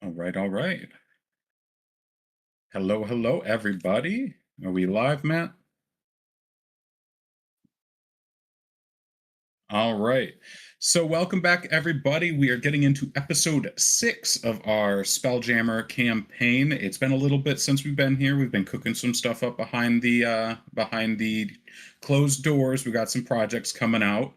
All right, all right. Hello, hello, everybody. Are we live, Matt? All right. So, welcome back, everybody. We are getting into episode 6 of our Spelljammer campaign. It's been a little bit since we've been here. We've been cooking some stuff up behind the closed doors. We got some projects coming out.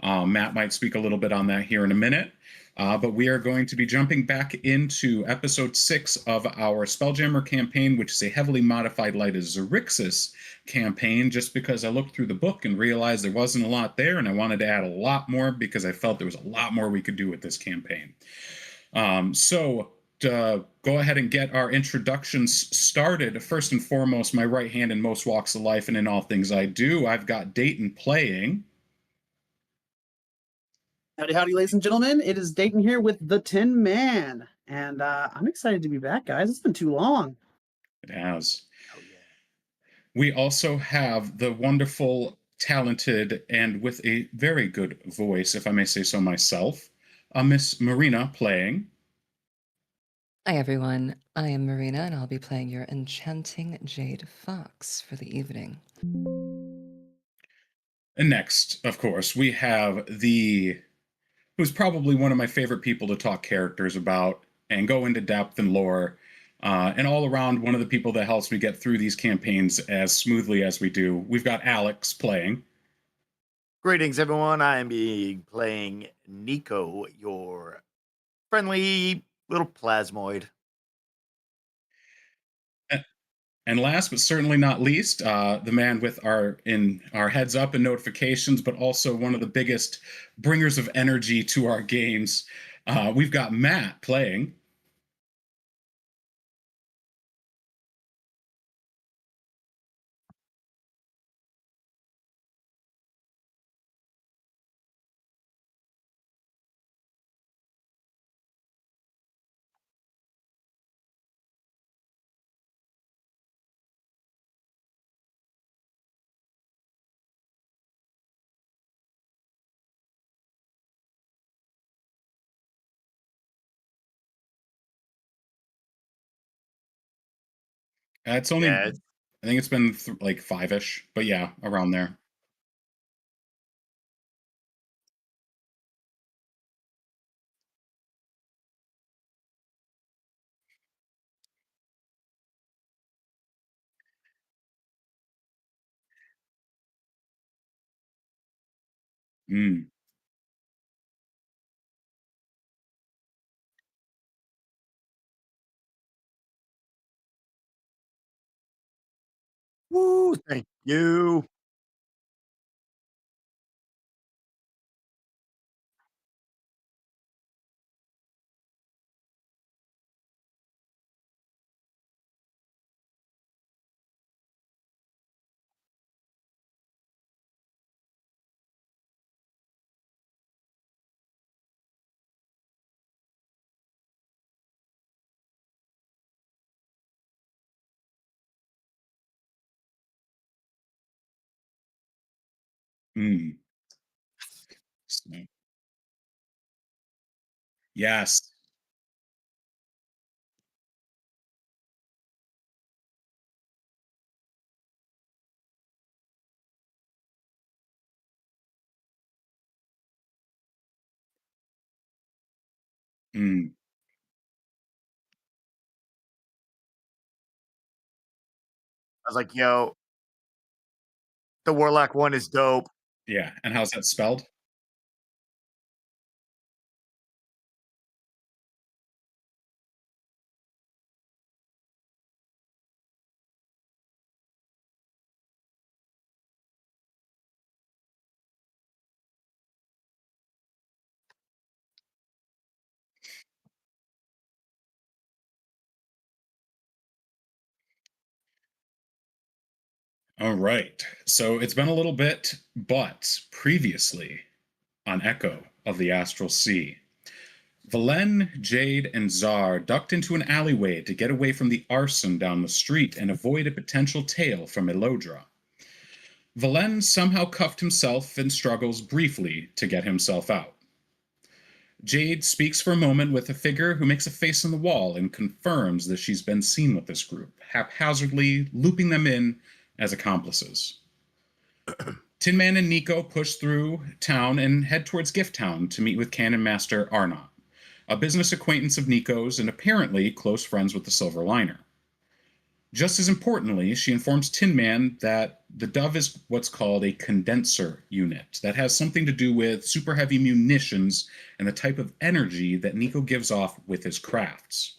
Matt might speak a little bit on that here in a minute. But we are going to be jumping back into episode 6 of our Spelljammer campaign, which is a heavily modified Light as Xerxes campaign, just because I looked through the book and realized there wasn't a lot there, and I wanted to add a lot more because I felt there was a lot more we could do with this campaign. So, to go ahead and get our introductions started, first and foremost, my right hand in most walks of life and in all things I do, I've got Dayton playing. Howdy, howdy, ladies and gentlemen. It is Dayton here with the Tin Man. And I'm excited to be back, guys. It's been too long. It has. Oh, yeah. We also have the wonderful, talented, and with a very good voice, if I may say so myself, Miss Marina playing. Hi everyone, I am Marina and I'll be playing your enchanting Jade Fox for the evening. And next, of course, we have the who's probably one of my favorite people to talk characters about and go into depth and lore. And all around, one of the people that helps me get through these campaigns as smoothly as we do. We've got Alex playing. Greetings, everyone. I am playing Nico, your friendly little plasmoid. And last but certainly not least, the man with our heads up and notifications, but also one of the biggest bringers of energy to our games. We've got Matt playing. It's only, Yeah, I think it's been like five-ish, but yeah, around there. Mm. woo, thank you. Mm. So, yes. Mm. I was like, yo, the Warlock one is dope. Yeah. And how's that spelled? All right. So it's been a little bit, but previously on Echo of the Astral Sea, Valen, Jade, and Czar ducked into an alleyway to get away from the arson down the street and avoid a potential tale from Elodra. Valen somehow cuffed himself and struggles briefly to get himself out. Jade speaks for a moment with a figure who makes a face on the wall and confirms that she's been seen with this group, haphazardly looping them in as accomplices. Tin Man and Nico push through town and head towards Gift Town to meet with Cannon Master Arnott, a business acquaintance of Nico's and apparently close friends with the Silver Liner. Just as importantly, she informs Tin Man that the Dove is what's called a condenser unit that has something to do with super heavy munitions and the type of energy that Nico gives off with his crafts.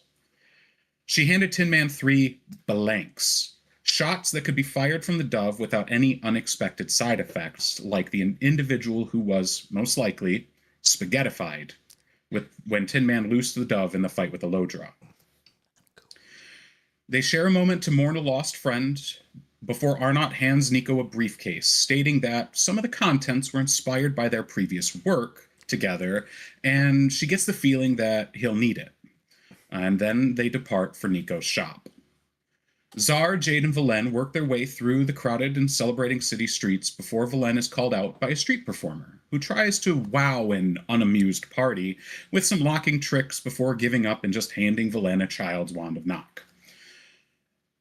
She handed Tin Man 3 blanks, shots that could be fired from the Dove without any unexpected side effects, like the individual who was, most likely, spaghettified when Tin Man loosed the Dove in the fight with the Lodra. They share a moment to mourn a lost friend before Arnott hands Nico a briefcase, stating that some of the contents were inspired by their previous work together, and she gets the feeling that he'll need it. And then they depart for Nico's shop. Czar, Jade, and Valen work their way through the crowded and celebrating city streets before Valen is called out by a street performer, who tries to wow an unamused party with some locking tricks before giving up and just handing Valen a child's wand of knock.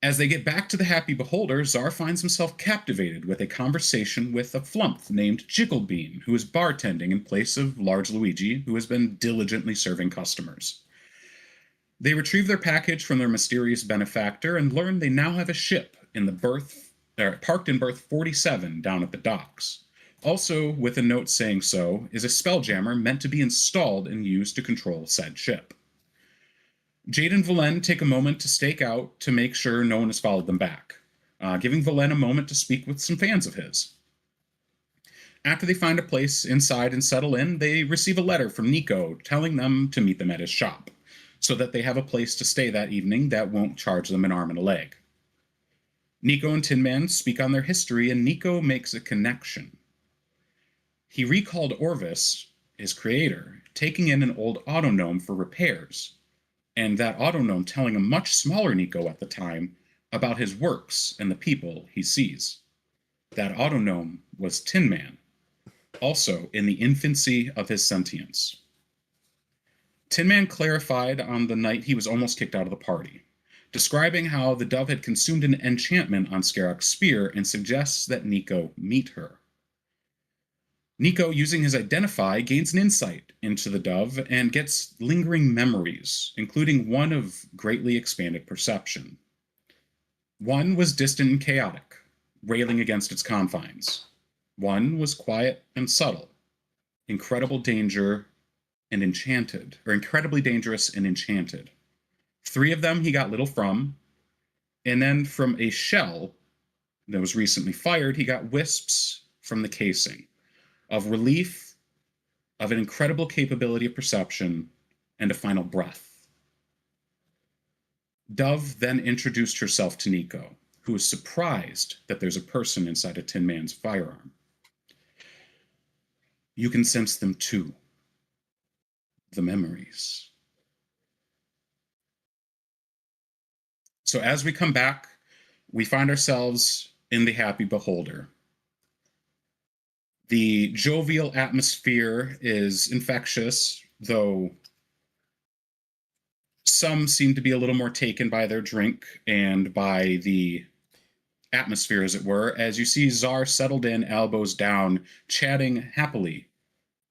As they get back to the Happy Beholder, Czar finds himself captivated with a conversation with a flump named Jigglebean, who is bartending in place of Large Luigi, who has been diligently serving customers. They retrieve their package from their mysterious benefactor and learn they now have a ship in the parked in berth 47 down at the docks. Also, with a note saying so, is a spelljammer meant to be installed and used to control said ship. Jade and Valen take a moment to stake out to make sure no one has followed them back, giving Valen a moment to speak with some fans of his. After they find a place inside and settle in, they receive a letter from Nico telling them to meet them at his shop, so that they have a place to stay that evening that won't charge them an arm and a leg. Nico and Tin Man speak on their history, and Nico makes a connection. He recalled Orvis, his creator, taking in an old autognome for repairs, and that autognome telling a much smaller Nico at the time about his works and the people he sees. That autognome was Tin Man, also in the infancy of his sentience. Tin Man clarified on the night he was almost kicked out of the party, describing how the Dove had consumed an enchantment on Scarrock's spear and suggests that Nico meet her. Nico, using his Identify, gains an insight into the Dove and gets lingering memories, including one of greatly expanded perception. One was distant and chaotic, railing against its confines. One was quiet and subtle, incredible danger and enchanted, or incredibly dangerous and enchanted. 3 of them he got little from, and then from a shell that was recently fired, he got wisps from the casing of relief, of an incredible capability of perception, and a final breath. Dove then introduced herself to Nico, who is surprised that there's a person inside a Tin Man's firearm. You can sense them too. The memories. So as we come back, we find ourselves in the Happy Beholder. The jovial atmosphere is infectious, though some seem to be a little more taken by their drink and by the atmosphere, as it were, as you see Czar settled in, elbows down, chatting happily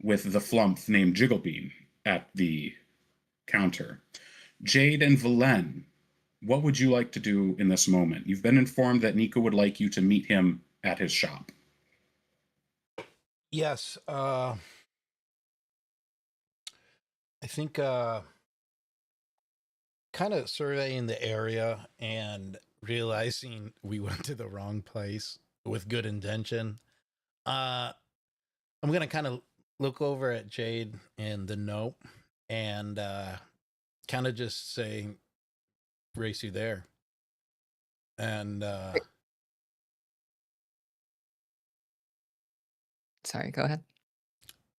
with the flump named Jigglebean at the counter. Jade and Valen, what would you like to do in this moment? You've been informed that Nico would like you to meet him at his shop. Yes, I think kind of surveying the area and realizing we went to the wrong place with good intention. I'm gonna kind of look over at Jade and the note and kind of just say, "Race you there," and Sorry, go ahead.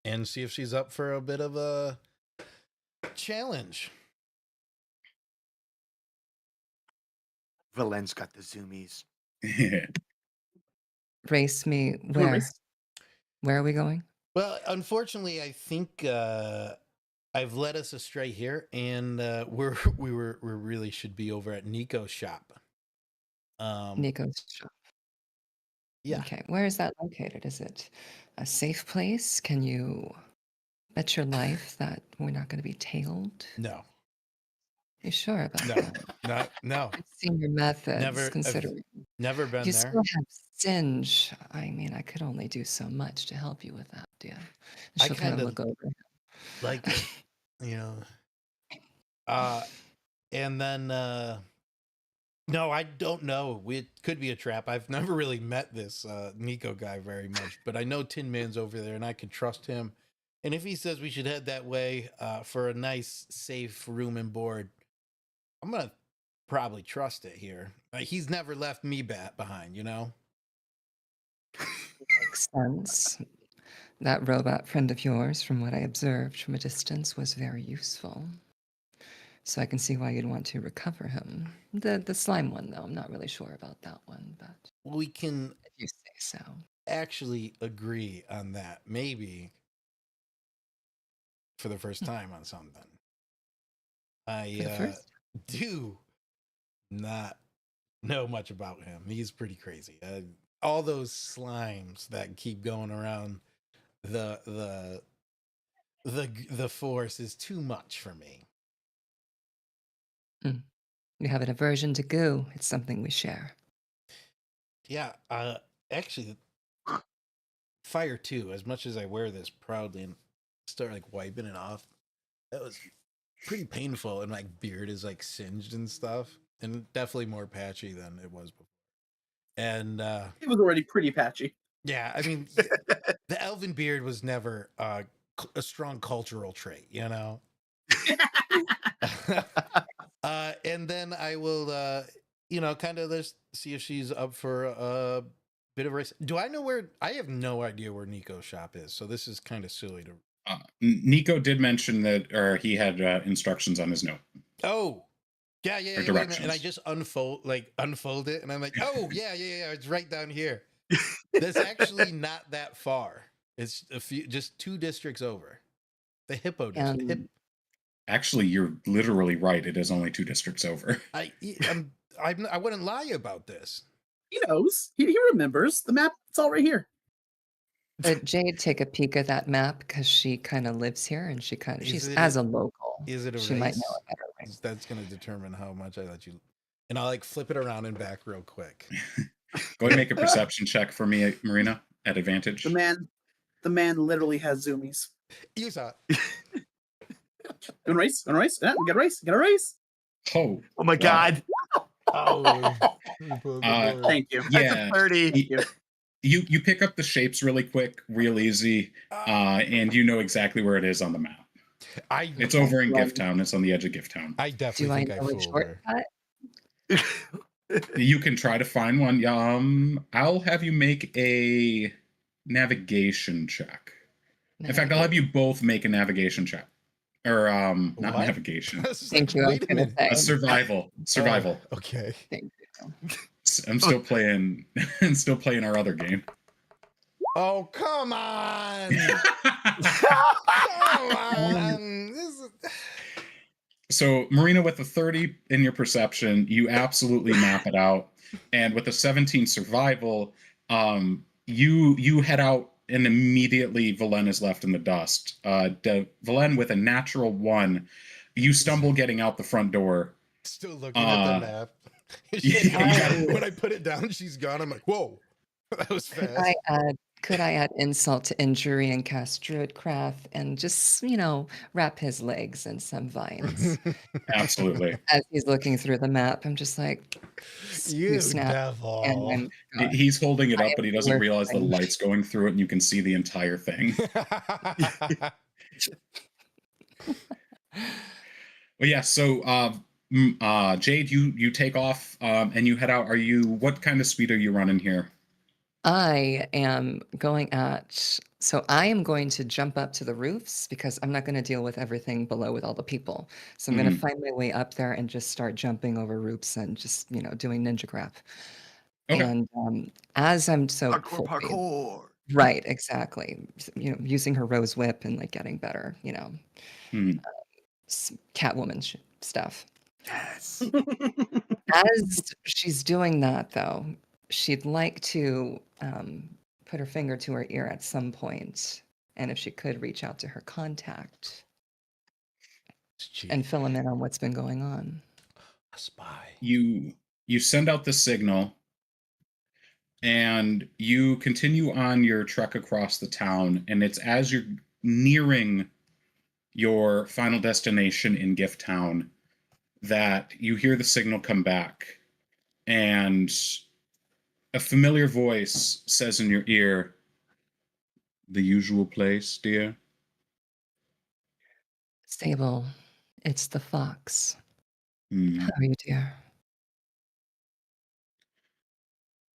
and see if she's up for a bit of a challenge. Valen's got the zoomies. Race me You wanna where? race? Where are we going? Well, unfortunately, I think I've led us astray here, and we really should be over at Nico's shop. Nico's shop. Yeah. Okay, where is that located? Is it a safe place? Can you bet your life that we're not going to be tailed? No. You sure about No. No. I've seen your methods, Never. I've considering never been you there. still have Singe. I mean, I could only do so much to help you with that, dear. I She'll kind of kinda look over. like it, you know. And then no, I don't know. It could be a trap. I've never really met this Nico guy very much, but I know Tin Man's over there, and I can trust him. And if he says we should head that way for a nice, safe room and board, I'm gonna probably trust it here. He's never left me behind, you know. Makes sense. That robot friend of yours, from what I observed from a distance, was very useful. So I can see why you'd want to recover him. The slime one, though, I'm not really sure about that one, but We can if you say so. actually agree on that, maybe for the first time on something. For the I first, do not know much about him. He's pretty crazy. All those slimes that keep going around the force is too much for me. you have an aversion to goo. It's something we share. Yeah, actually, fire too. As much as I wear this proudly and start like wiping it off, that was pretty painful, and my beard is like singed and stuff, and definitely more patchy than it was before. And It was already pretty patchy. yeah, I mean, the elven beard was never a strong cultural trait, you know. And then I will, kind of just see if she's up for a bit of a race. Do I know where? I have no idea where Nico's shop is, so this is kind of silly to. Nico did mention that, or he had instructions on his note. Oh, yeah. Or Wait a minute. And I directions. just unfold it, and I'm like, oh yeah, it's right down here. That's actually not that far. It's just 2 districts over. The hippo district. And Actually, you're literally right. It is only 2 districts over. I wouldn't lie about this. He knows. He remembers the map. It's all right here. Jade, take a peek at that map because she kind of lives here, and she's it as a- a local. Is it a She race? might know a better way. That's going to determine how much I let you. And I'll like flip it around and back real quick. Go ahead and make a perception check for me, Marina, at advantage. The man literally has zoomies. You saw it. Gonna race. Yeah, we got a race. Got a race. Oh, Oh my wow. god. Oh, Thank you. Yeah. That's a 30. Thank you. You pick up the shapes really quick, real easy, and you know exactly where it is on the map. It's over in Gift Town. It's on the edge of Gift Town. I Do definitely I think I know a fooled her. shortcut? You can try to find one. I'll have you make a navigation check. In fact, I'll have you both make a navigation check. Or not What? navigation. Thank you. I was Wait a gonna minute. say. A survival. Survival. Oh, okay. Thank you. I'm still playing our other game. Oh, come on. Come on. So, Marina, with a 30 in your perception, you absolutely map it out. And with a 17 survival, you head out, and immediately Valen is left in the dust. Valen, with a natural 1, you stumble getting out the front door. Still looking at the map. When I put it down, she's gone. I'm like, whoa, that was fast. Could I add insult to injury and cast Druidcraft and just, wrap his legs in some vines? Absolutely. As he's looking through the map, I'm just like, You snap, devil. and I'm gone. He's holding it up, but he doesn't worth realize the doing. light's going through it, and you can see the entire thing. Well, yeah. So, Jade, you take off and you head out. What kind of speed are you running here? I am going to jump up to the roofs because I'm not going to deal with everything below with all the people. So I'm going to find my way up there and just start jumping over roofs and just, doing ninja crap. Okay. And as I'm Parkour. right, exactly. Using her rose whip and like getting better, Catwoman stuff. Yes. As she's doing that, though, she'd like to put her finger to her ear at some point, and if she could reach out to her contact and fill him in on what's been going on. A spy. You send out the signal, and you continue on your trek across the town, and it's as you're nearing your final destination in Gift Town that you hear the signal come back, and a familiar voice says in your ear, "The usual place, dear?" Sable, it's the fox. Hmm. How are you, dear?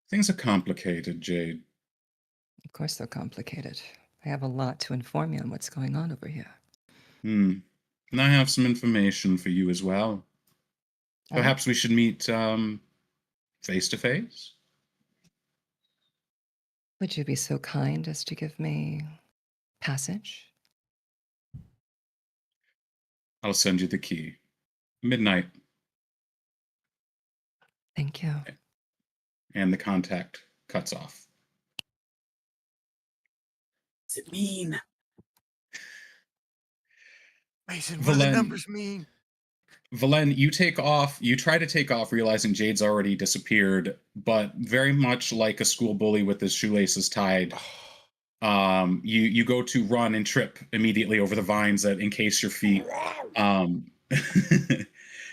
Things are complicated, Jade. Of course they're complicated. I have a lot to inform you on what's going on over here. And I have some information for you as well. Perhaps we should meet face to face? Would you be so kind as to give me passage? I'll send you the key. Midnight. Thank you. And the contact cuts off. What's it mean? Mason, what do the numbers mean? Valen, you take off. You try to take off, realizing Jade's already disappeared, but very much like a school bully with his shoelaces tied, you go to run and trip immediately over the vines that encase your feet.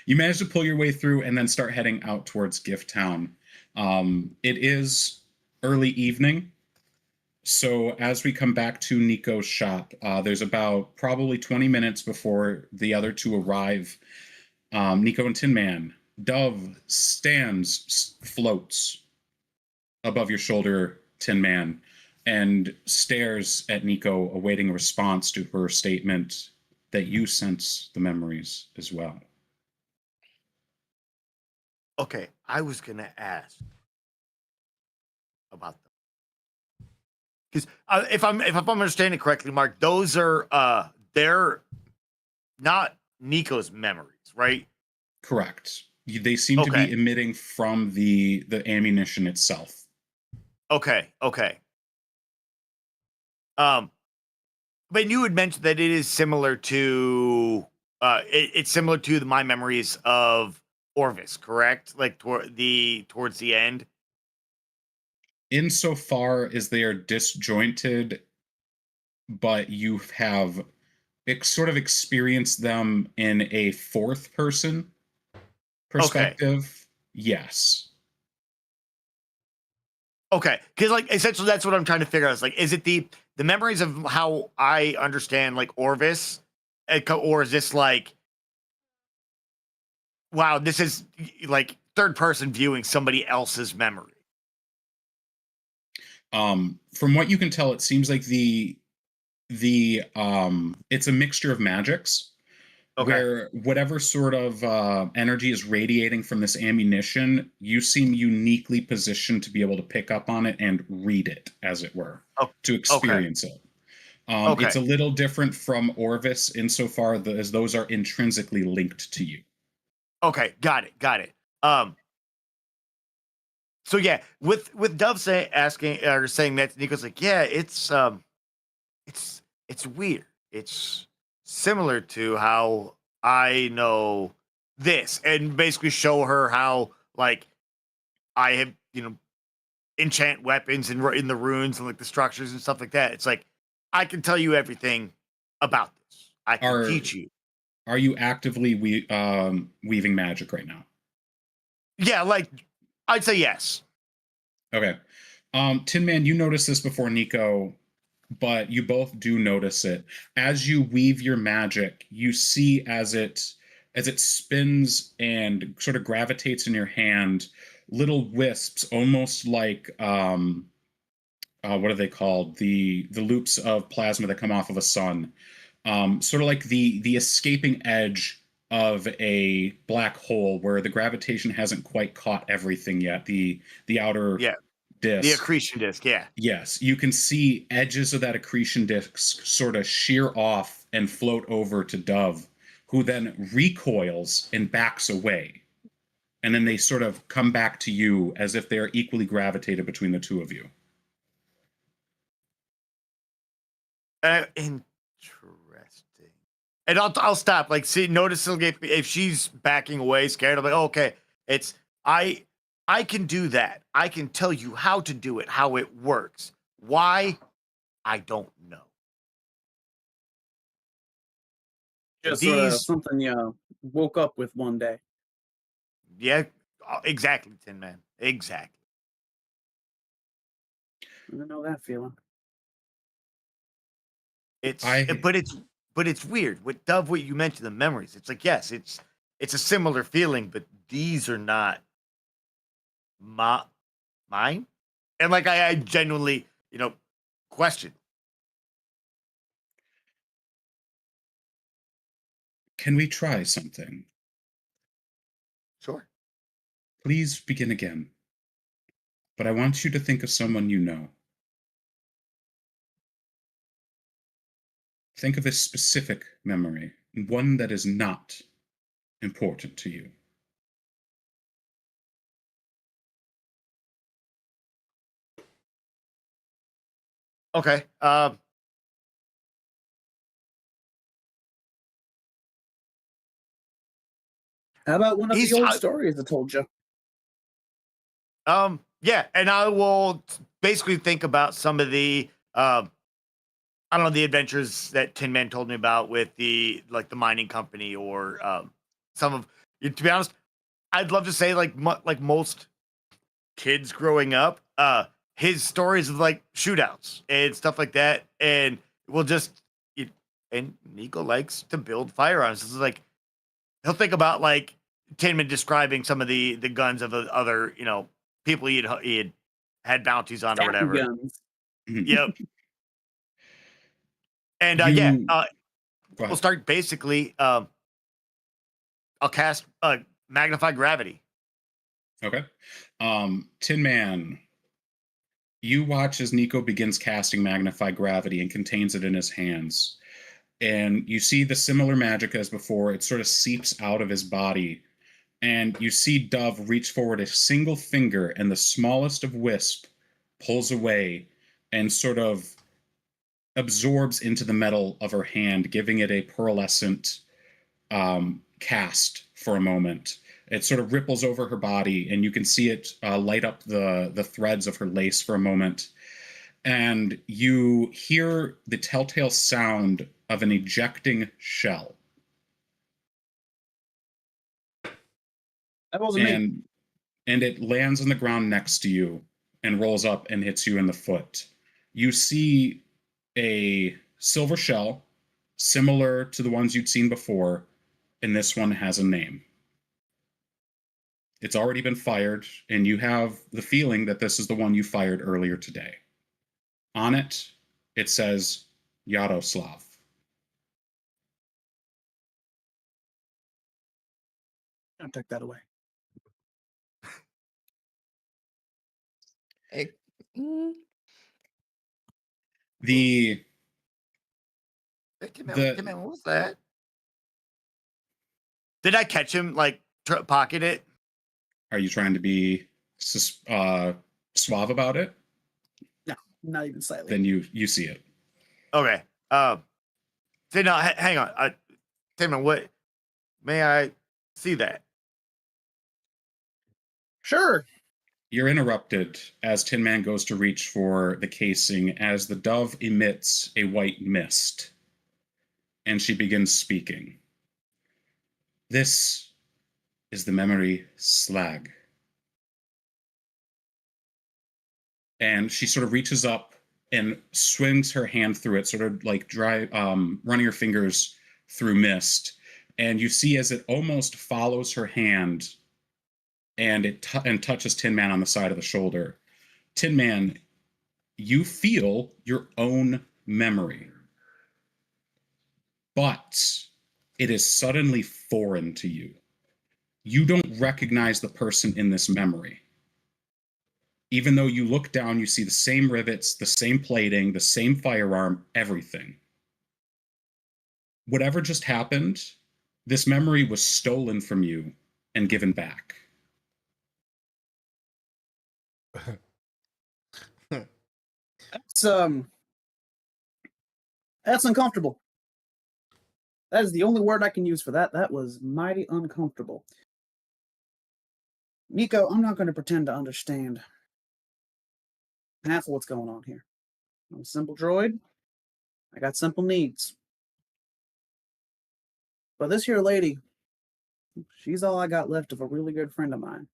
You manage to pull your way through and then start heading out towards Gift Town. It is early evening, so as we come back to Nico's shop, there's about probably 20 minutes before the other two arrive. Nico and Tin Man. Dove floats above your shoulder, Tin Man, and stares at Nico, awaiting a response to her statement that you sense the memories as well. Okay, I was gonna ask about them because if I'm understanding correctly, Mark, those are they're not Nico's memories, right? Correct. They seem to be emitting from the ammunition itself. Okay. But you had mentioned that it is similar to it's similar to my memories of Orvis, correct? Like towards the end. Insofar as they are disjointed, but you have sort of experienced them in a fourth person perspective. Yes. Okay, because like essentially that's what I'm trying to figure out. Is like, is it the memories of how I understand like Orvis, or is this like, wow, this is like third person viewing somebody else's memory? From what you can tell, it seems like it's a mixture of magics. Where whatever sort of energy is radiating from this ammunition, you seem uniquely positioned to be able to pick up on it and read it, as it were, to experience it. It's a little different from Orvis insofar as those are intrinsically linked to you. Okay, got it. So yeah, with Dove saying that, Nico's like, yeah, it's weird. It's similar to how I know this, and basically show her how like I have enchant weapons in the runes and like the structures and stuff like that. It's like I can tell you everything about this. I can teach you. Are you actively weaving magic right now? Yeah, like I'd say yes. Okay. Tin Man, you noticed this before Nico, but you both do notice it. As you weave your magic, you see as it spins and sort of gravitates in your hand, little wisps, almost like what are they called? The loops of plasma that come off of a sun. Sort of like the escaping edge of a black hole where the gravitation hasn't quite caught everything yet. The outer disc. The accretion disc, yeah. Yes, you can see edges of that accretion disc sort of shear off and float over to Dove, who then recoils and backs away. And then they sort of come back to you as if they are equally gravitated between the two of you. Interesting. And I'll stop. Like, see, notice if she's backing away, scared. I'm like, oh, okay, it's I can do that. I can tell you how to do it, how it works. Why? I don't know. Just sort of These, something you woke up with one day. yeah, exactly, Tin Man, exactly. I know that feeling. But it's weird with Dove. What you mentioned, the memories. It's like, yes, it's a similar feeling, but these are not mine. And like I genuinely, question. Can we try something? Sure. Please begin again. But I want you to think of someone you know. Think of a specific memory, one that is not important to you. Okay. How about one of He's the old stories I told you? Yeah, and I will basically think about some of the I don't know, the adventures that Tin Man told me about with the mining company, or some of, to be honest, I'd love to say like most kids growing up, his stories of like shootouts and stuff like that, and we'll just and Nico likes to build firearms. This is like, he'll think about like Tin Man describing some of the guns of the other people he had bounties on or Stacking whatever. guns. Yep. And yeah, Go we'll ahead. start basically. I'll cast magnify gravity. Okay. Tin Man, you watch as Nico begins casting magnify gravity and contains it in his hands. And you see the similar magic as before. It sort of seeps out of his body. And you see Dove reach forward a single finger, and the smallest of wisp pulls away and sort of absorbs into the metal of her hand, giving it a pearlescent cast for a moment. It sort of ripples over her body, and you can see it light up the threads of her lace for a moment. And you hear the telltale sound of an ejecting shell. That wasn't me. And it lands on the ground next to you and rolls up and hits you in the foot. You see a silver shell similar to the ones you'd seen before, and this one has a name. It's already been fired, and you have the feeling that this is the one you fired earlier today. On it, it says Yaroslav. I'll take that away. Mm, The Tim Man, what was that? Did I catch him like pocket it? Are you trying to be suave about it? No, not even slightly. Then you see it. Okay. Say no. Hang on. Tim Man, what? May I see that? Sure. You're interrupted as Tin Man goes to reach for the casing as the dove emits a white mist. And she begins speaking. This is the memory slag. And she sort of reaches up and swings her hand through it, sort of like running her fingers through mist. And you see as it almost follows her hand and it touches Tin Man on the side of the shoulder. Tin Man, you feel your own memory, but it is suddenly foreign to you. You don't recognize the person in this memory. Even though you look down, you see the same rivets, the same plating, the same firearm, everything. Whatever just happened This memory was stolen from you and given back. That's that's uncomfortable. That is the only word I can use for that. That was mighty uncomfortable. Nico, I'm not going to pretend to understand half of what's going on here. I'm a simple droid. I got simple needs. But this here lady, she's all I got left of a really good friend of mine.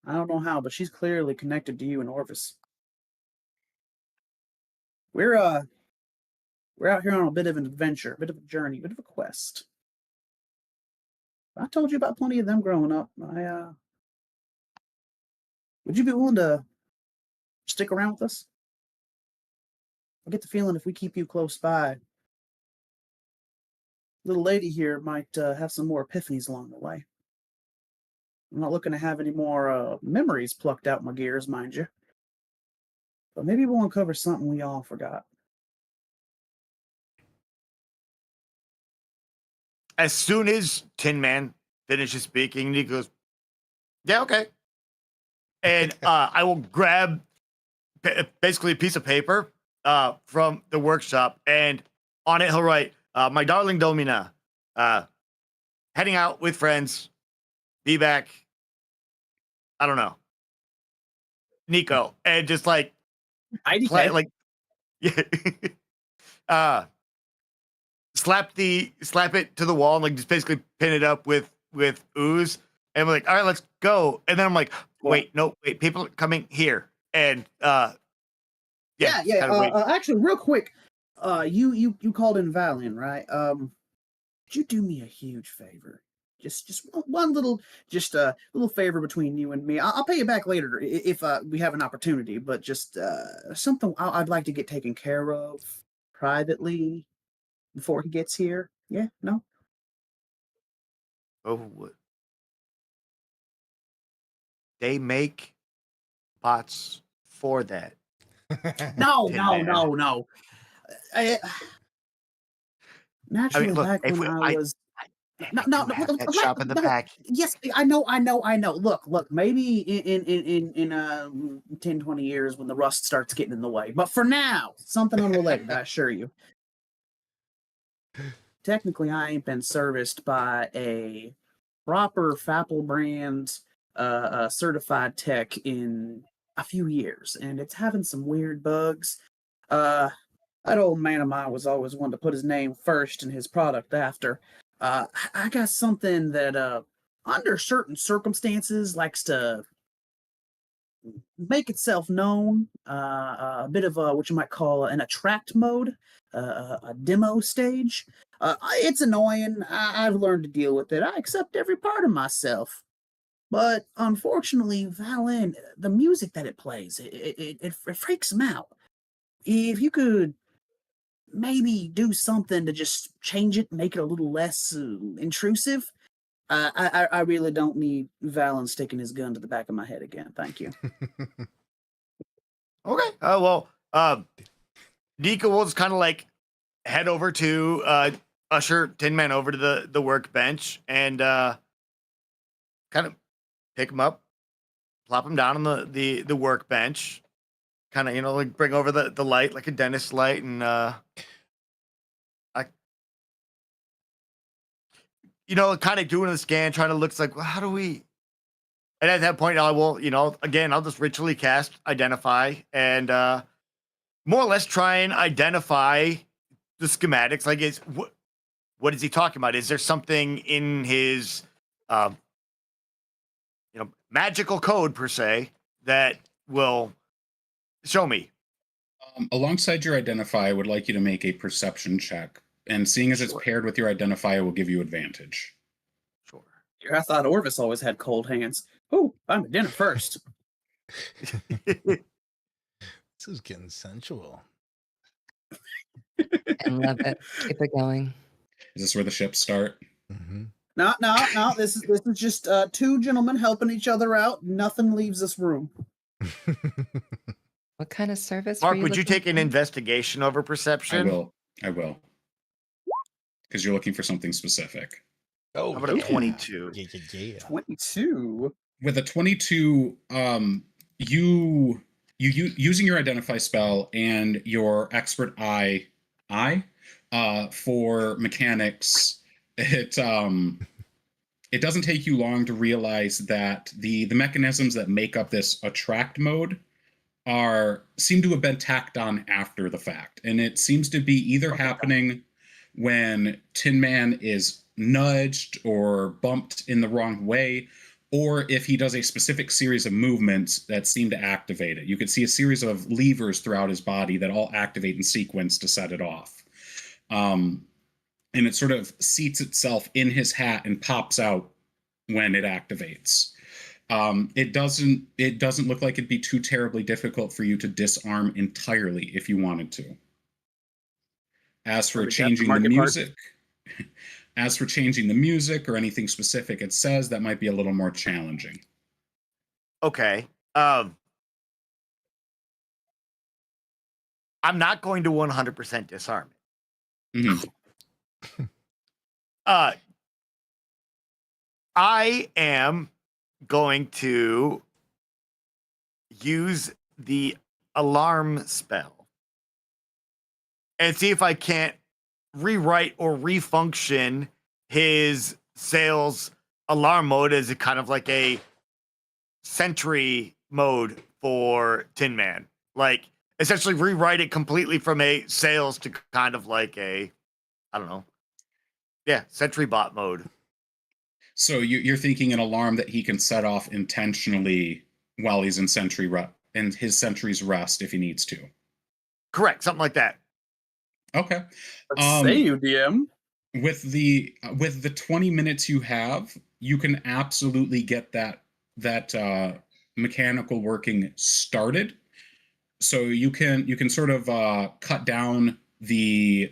I don't know how, but she's clearly connected to you and Orvis. We're out here on a bit of an adventure, a bit of a journey, a bit of a quest. I told you about plenty of them growing up. Would you be willing to stick around with us? I get the feeling if we keep you close by, little lady here might have some more epiphanies along the way. I'm not looking to have any more memories plucked out my gears, mind you. But maybe we'll uncover something we all forgot. As soon as Tin Man finishes speaking, he goes, "Yeah, okay." And I will grab basically a piece of paper from the workshop, and on it he'll write, "My darling Domina, heading out with friends. Be back. I don't know, Nico," and just like play IDK. like yeah. uh slap it to the wall and like just basically pin it up with ooze, and we're like, all right, let's go. And then I'm like, wait, people are coming here. And Yeah. kind of wait. Actually, real quick, you called in Valian, right? Could you do me a huge favor? Just one little, just a little favor between you and me. I'll pay you back later if we have an opportunity. But just something I'd like to get taken care of privately before he gets here. Yeah, no. Oh, they make bots for that. No. Naturally, look, back when I was. No, have that shop in the back. Yes, I know. Look, maybe in 10, 20 years when the rust starts getting in the way. But for now, something unrelated, I assure you. Technically, I ain't been serviced by a proper Fapple brand certified tech in a few years, and it's having some weird bugs. That old man of mine was always one to put his name first and his product after. I got something that, under certain circumstances, likes to make itself known. A bit of what you might call an attract mode, a demo stage. It's annoying. I've learned to deal with it. I accept every part of myself. But unfortunately, Valen, the music that it plays, it freaks him out. If you could maybe do something to just change it, make it a little less intrusive. I really don't need Valen sticking his gun to the back of my head again. Thank you. Okay. Well, Nico will just kind of like head over to usher Tin Man over to the workbench and kind of pick him up, plop him down on the workbench, kind of, like bring over the light like a dentist light, and kind of doing the scan, trying to look like, well, how do we? And at that point, I will, again, I'll just ritually cast Identify and more or less try and identify the schematics. Like, what is he talking about? Is there something in his, magical code per se that will show me? Alongside your Identify, I would like you to make a perception check. And seeing as it's paired with your Identify, it will give you advantage. Sure. I thought Orvis always had cold hands. Oh, I'm at dinner first. This is getting sensual. I love it. Keep it going. Is this where the ships start? Mm-hmm. No. This is just two gentlemen helping each other out. Nothing leaves this room. What kind of service? Mark, were would you looking take an for? investigation over perception? I will. because you're looking for something specific. Oh, How about a yeah. 22? Yeah. 22. With a 22, you using your identify spell and your expert eye for mechanics, it doesn't take you long to realize that the mechanisms that make up this attract mode seem to have been tacked on after the fact, and it seems to be either happening when Tin Man is nudged or bumped in the wrong way, or if he does a specific series of movements that seem to activate it. You can see a series of levers throughout his body that all activate in sequence to set it off. And it sort of seats itself in his hat and pops out when it activates. It doesn't look like it'd be too terribly difficult for you to disarm entirely if you wanted to. As for changing the music, as for changing the music or anything specific it says, that might be a little more challenging. Okay. I'm not going to 100% disarm it. Mm-hmm. I am going to use the alarm spell and see if I can't rewrite or refunction his sales alarm mode as a kind of like a sentry mode for Tin Man. Like essentially rewrite it completely from a sales to kind of like a, I don't know. Yeah, sentry bot mode. So you're thinking an alarm that he can set off intentionally while he's in in his sentry's rest if he needs to. Correct, something like that. Okay. Let's say you, DM. With the 20 minutes you have, you can absolutely get that mechanical working started. So you can sort of cut down the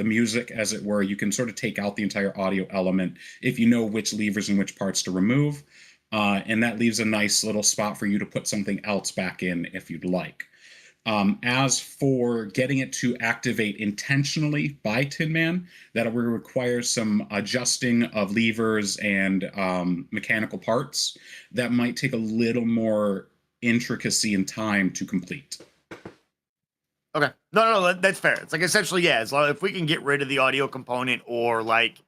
music, as it were. You can sort of take out the entire audio element if you know which levers and which parts to remove, and that leaves a nice little spot for you to put something else back in if you'd like. As for getting it to activate intentionally by Tin Man, that will require some adjusting of levers and mechanical parts. That might take a little more intricacy and time to complete. Okay. No, that's fair. It's like essentially, yeah, as long if we can get rid of the audio component or like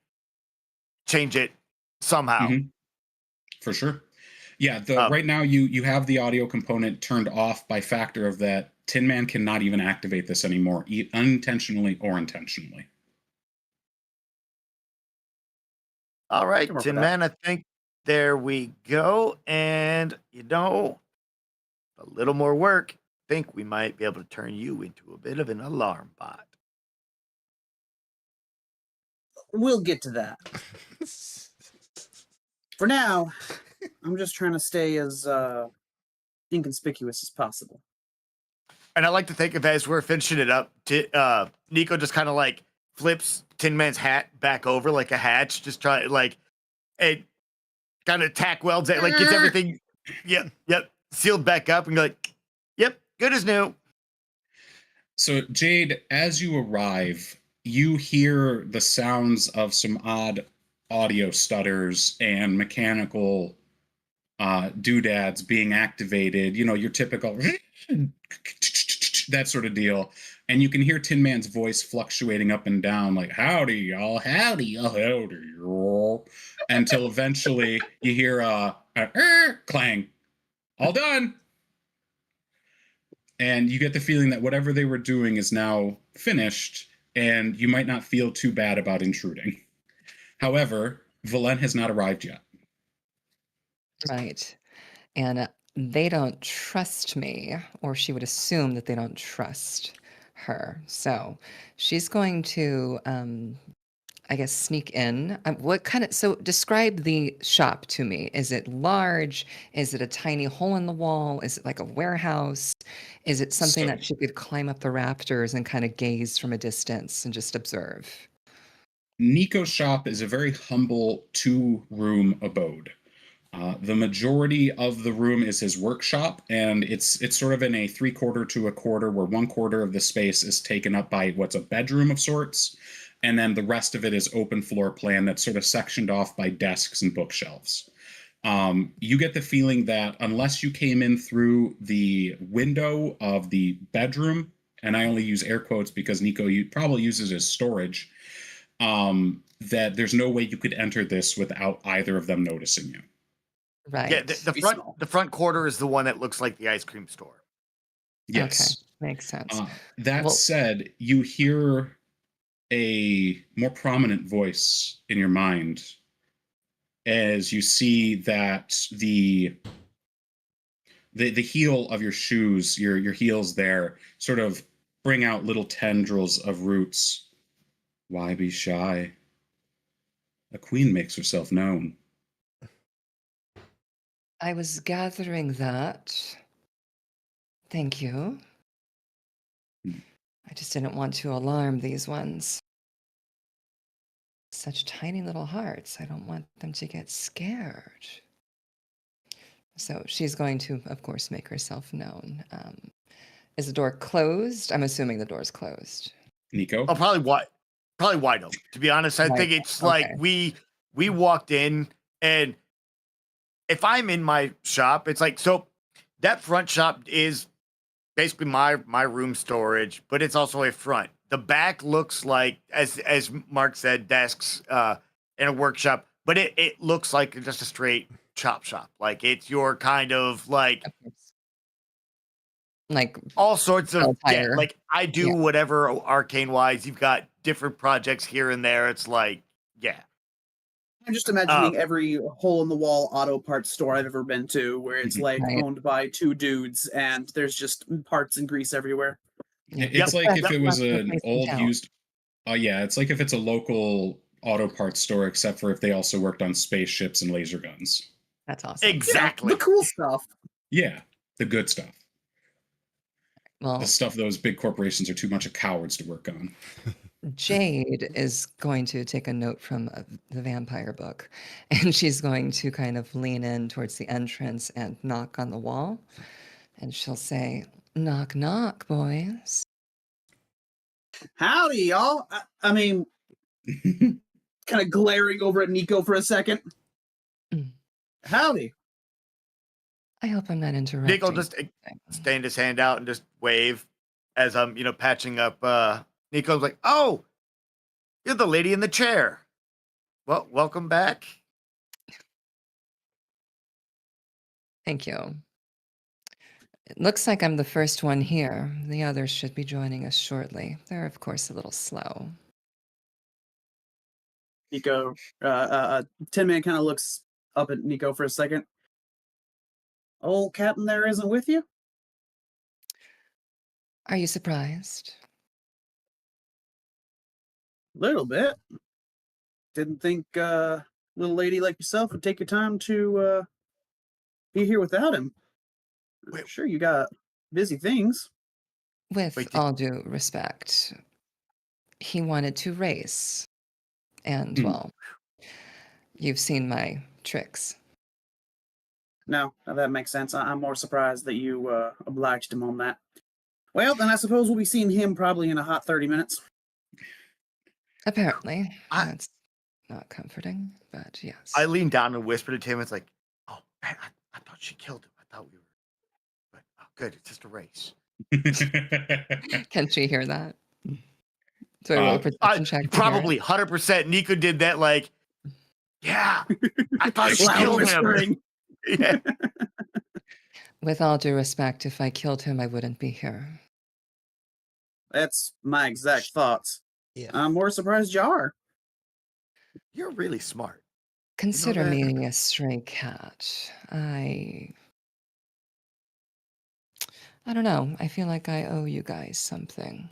change it somehow. Mm-hmm. For sure. Yeah, Um, right now you have the audio component turned off by factor of that Tin Man cannot even activate this anymore, unintentionally or intentionally. All right, Can work Tin with that. Man, I think there we go. And a little more work. I think we might be able to turn you into a bit of an alarm bot. We'll get to that. For now, I'm just trying to stay as inconspicuous as possible. And I like to think of as we're finishing it up, Nico just kind of like flips Tin Man's hat back over like a hatch, just try like it kind of tack welds it, like gets everything, yep, sealed back up, and like, yep, good as new. So Jade, as you arrive, you hear the sounds of some odd audio stutters and mechanical doodads being activated. You know, your typical that sort of deal. And you can hear Tin Man's voice fluctuating up and down, like, howdy, y'all, howdy, y'all, until eventually you hear a clang. All done. And you get the feeling that whatever they were doing is now finished, and you might not feel too bad about intruding. However, Valen has not arrived yet. Right. And they don't trust me, or she would assume that they don't trust her. So she's going to, I guess, sneak in. So describe the shop to me. Is it large? Is it a tiny hole in the wall? Is it like a warehouse? Is it something So- that she could climb up the rafters and kind of gaze from a distance and just observe? Nico's shop is a very humble 2-room abode. The majority of the room is his workshop, and it's sort of in a 3/4 to a quarter, where 1/4 of the space is taken up by what's a bedroom of sorts, and then the rest of it is open floor plan that's sort of sectioned off by desks and bookshelves. You get the feeling that unless you came in through the window of the bedroom, and I only use air quotes because Nico probably uses as storage, that there's no way you could enter this without either of them noticing you. Right. Yeah, the Be front small. the front quarter is the one that looks like the ice cream store. Yes. Okay. Makes sense. That Well- said, you hear a more prominent voice in your mind as you see that the heel of your shoes, your heels there, sort of bring out little tendrils of roots. Why be shy? A queen makes herself known. I was gathering that. Thank you. I just didn't want to alarm these ones. Such tiny little hearts. I don't want them to get scared. So she's going to, of course, make herself known. Is the door closed? I'm assuming the door's closed. Nico? Oh, probably wide open. To be honest, I Wide think it's open, like okay. we walked in, and if I'm in my shop, it's like, so that front shop is basically my room storage, but it's also a front. The back looks like, as Mark said, desks in a workshop, but it looks like just a straight chop shop. Like it's your kind of like Of course. Like, all sorts of Tire. like I do Yeah. whatever arcane wise. You've got different projects here and there. It's like, yeah. I'm just imagining every hole in the wall auto parts store I've ever been to, where it's like Right. owned by two dudes, and there's just parts and grease everywhere. Yeah. It's The like if best it was possible an place in old town. used. Yeah, it's like if it's a local auto parts store, except for if they also worked on spaceships and laser guns. That's awesome. Exactly. The cool stuff. Yeah, the good stuff. The Well, stuff those big corporations are too much of cowards to work on. Jade is going to take a note from the vampire book, and she's going to kind of lean in towards the entrance and knock on the wall. And she'll say, "Knock, knock, boys." Howdy, y'all. I mean, kind of glaring over at Nico for a second. Mm. Howdy. I hope I'm not interrupting. Nico just extend his hand out and just wave as I'm, patching up. Nico's like, "Oh, you're the lady in the chair. Well, welcome back." Thank you. It looks like I'm the first one here. The others should be joining us shortly. They're, of course, a little slow. Nico, Tin Man kind of looks up at Nico for a second. Old Captain there isn't with you? Are you surprised? Little bit. Didn't think little lady like yourself would take your time to be here without him. Wait. Sure, you got busy things. With Wait, all due respect, he wanted to race. And, Hmm. well, you've seen my tricks. No, that makes sense. I'm more surprised that you obliged him on that. Well, then I suppose we'll be seeing him probably in a hot 30 minutes. Apparently. I- That's not comforting, but yes. I leaned down and whispered to him. It's like, "Oh man, I thought she killed him. I thought we were, but good. It's just a race." Can she hear that? Do I roll a perception check? to hear it? Probably 100%. Nico did that. Like, yeah, I thought she Loud killed him. whispering. Yeah. With all due respect, if I killed him, I wouldn't be here. That's my exact thoughts. Yeah. I'm more surprised you are. You're really smart. Consider that? me a stray cat. I don't know. I feel like I owe you guys something.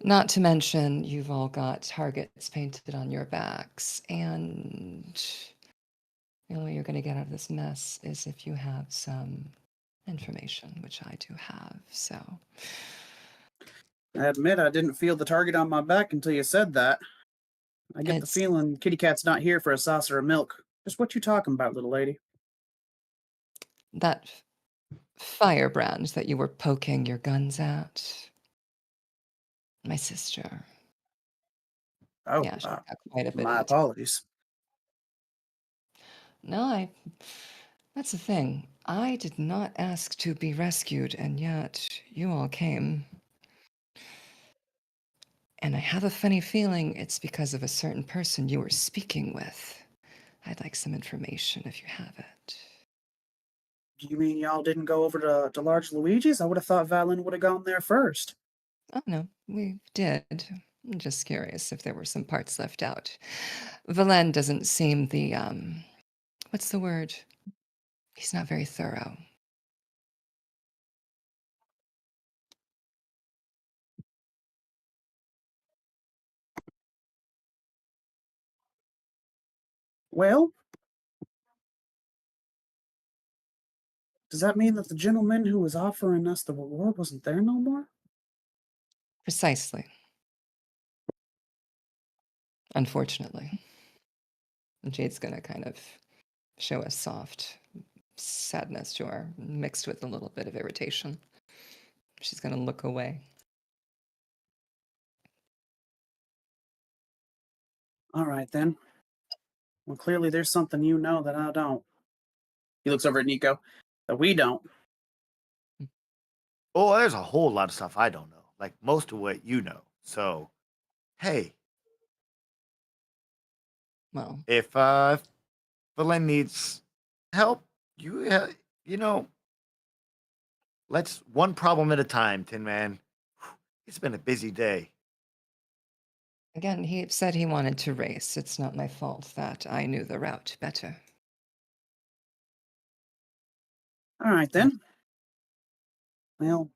Not to mention, you've all got targets painted on your backs, and the only way you're going to get out of this mess is if you have some information, which I do have. So, I admit I didn't feel the target on my back until you said that. I get the It's- feeling Kitty Cat's not here for a saucer of milk. Just what you talking about, little lady? that firebrand that you were poking your guns at, my sister. Oh, Yeah, she's got quite a bit my of it. apologies. No, that's the thing. I did not ask to be rescued, and yet you all came. And I have a funny feeling it's because of a certain person you were speaking with. I'd like some information if you have it. Do you mean y'all didn't go over to Large Luigi's? I would have thought Valen would have gone there first. Oh, no, we did. I'm just curious if there were some parts left out. Valen doesn't seem the, what's the word? He's not very thorough. Well, does that mean that the gentleman who was offering us the reward wasn't there no more? Precisely. Unfortunately. And Jade's gonna kind of show a soft sadness to her, mixed with a little bit of irritation. She's gonna look away. All right, then. Well, clearly there's something you know that I don't. He looks over at Nico. That we don't. Oh, there's a whole lot of stuff I don't know, like most of what you know. So, hey, Well, if Valen needs help, you you know, let's one problem at a time, Tin Man. It's been a busy day. again, he said he wanted to race. It's not my fault that I knew the route better. All right, then. Well,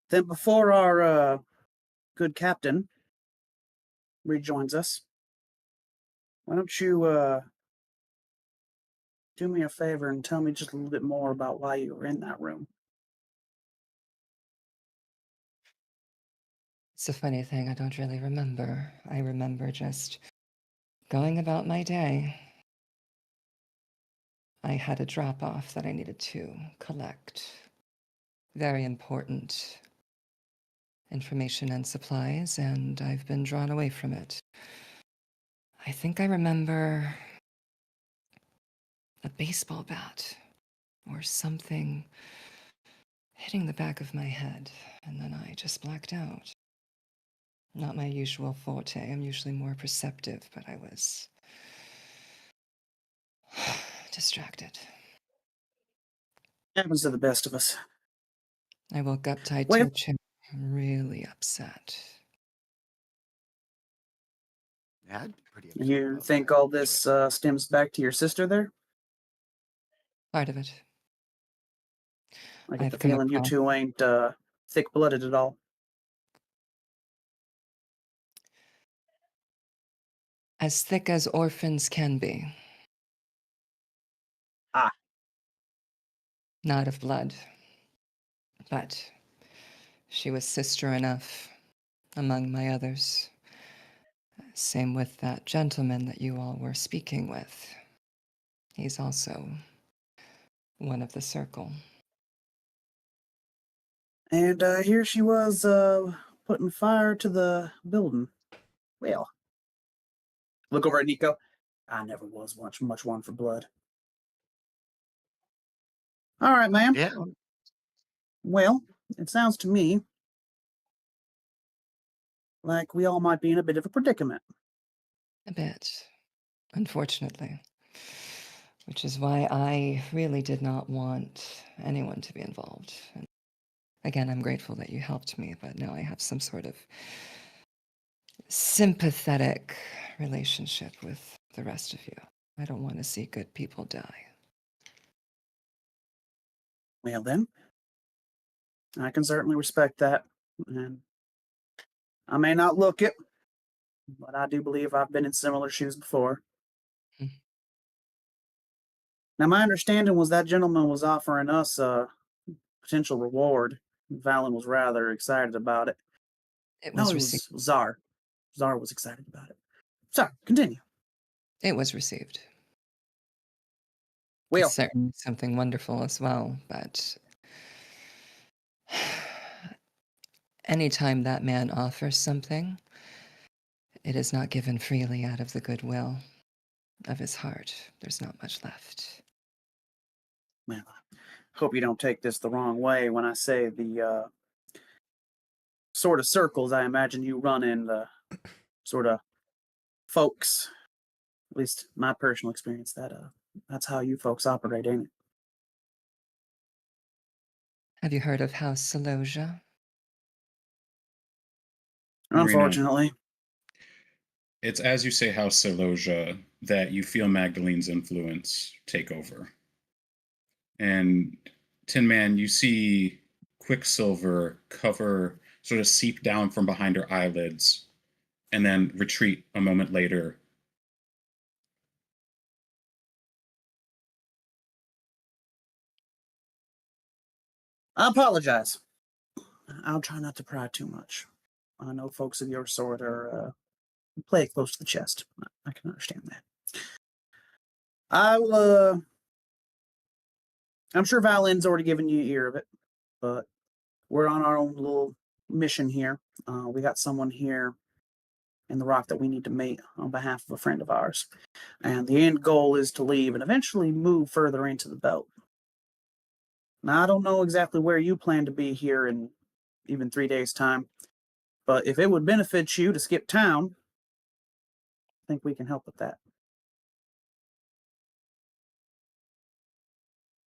then before our good captain rejoins us, why don't you do me a favor and tell me just a little bit more about why you were in that room? It's a funny thing, I don't really remember. I remember just going about my day. I had a drop off that I needed to collect. Very important information and supplies, and I've been drawn away from it. I think I remember a baseball bat or something hitting the back of my head, and then I just blacked out. Not my usual forte. I'm usually more perceptive, but I was distracted. Happens to the best of us. I woke up tied to Well, a chair, really upset. Yeah, I'd be pretty upset you about think that. all this stems back to your sister there? Part of it. I get the I've come feeling you across two ain't thick-blooded at all. as thick as orphans can be. Ah. Not of blood, but she was sister enough among my others. Same with that gentleman that you all were speaking with. He's also one of the circle. And here she was putting fire to the building. Well, look over at Nico. I never was much one for blood. All right, ma'am. Yeah, Well, it sounds to me like we all might be in a bit of a predicament. A bit, unfortunately. Which is why I really did not want anyone to be involved. And again, I'm grateful that you helped me, but now I have some sort of sympathetic relationship with the rest of you. I don't want to see good people die. Well, then, I can certainly respect that. And I may not look it, but I do believe I've been in similar shoes before. Hmm. Now, my understanding was that gentleman was offering us a potential reward. Valen was rather excited about it. It No, was it received. was Czar. Czar was excited about it. Sorry, continue. It was received. Well, It's certainly something wonderful as well, but anytime that man offers something, It is not given freely out of the goodwill of his heart. There's not much left. Well, I hope you don't take this the wrong way when I say the sort of circles I imagine you run in, the sort of folks, at least my personal experience, that's how you folks operate, ain't it? Have you heard of House Saloja? Marina, Unfortunately. it's as you say, House Seloja, that you feel Magdalene's influence take over. And Tin Man, you see Quicksilver sort of seep down from behind her eyelids, and then retreat a moment later. I apologize. I'll try not to pry too much. I know folks of your sort are play it close to the chest. I can understand that. I'm sure Valin's already given you an ear of it, but we're on our own little mission here. We got someone here in the rock that we need to meet on behalf of a friend of ours. And the end goal is to leave and eventually move further into the belt. Now, I don't know exactly where you plan to be here in even 3 days' time, but if it would benefit you to skip town, I think we can help with that.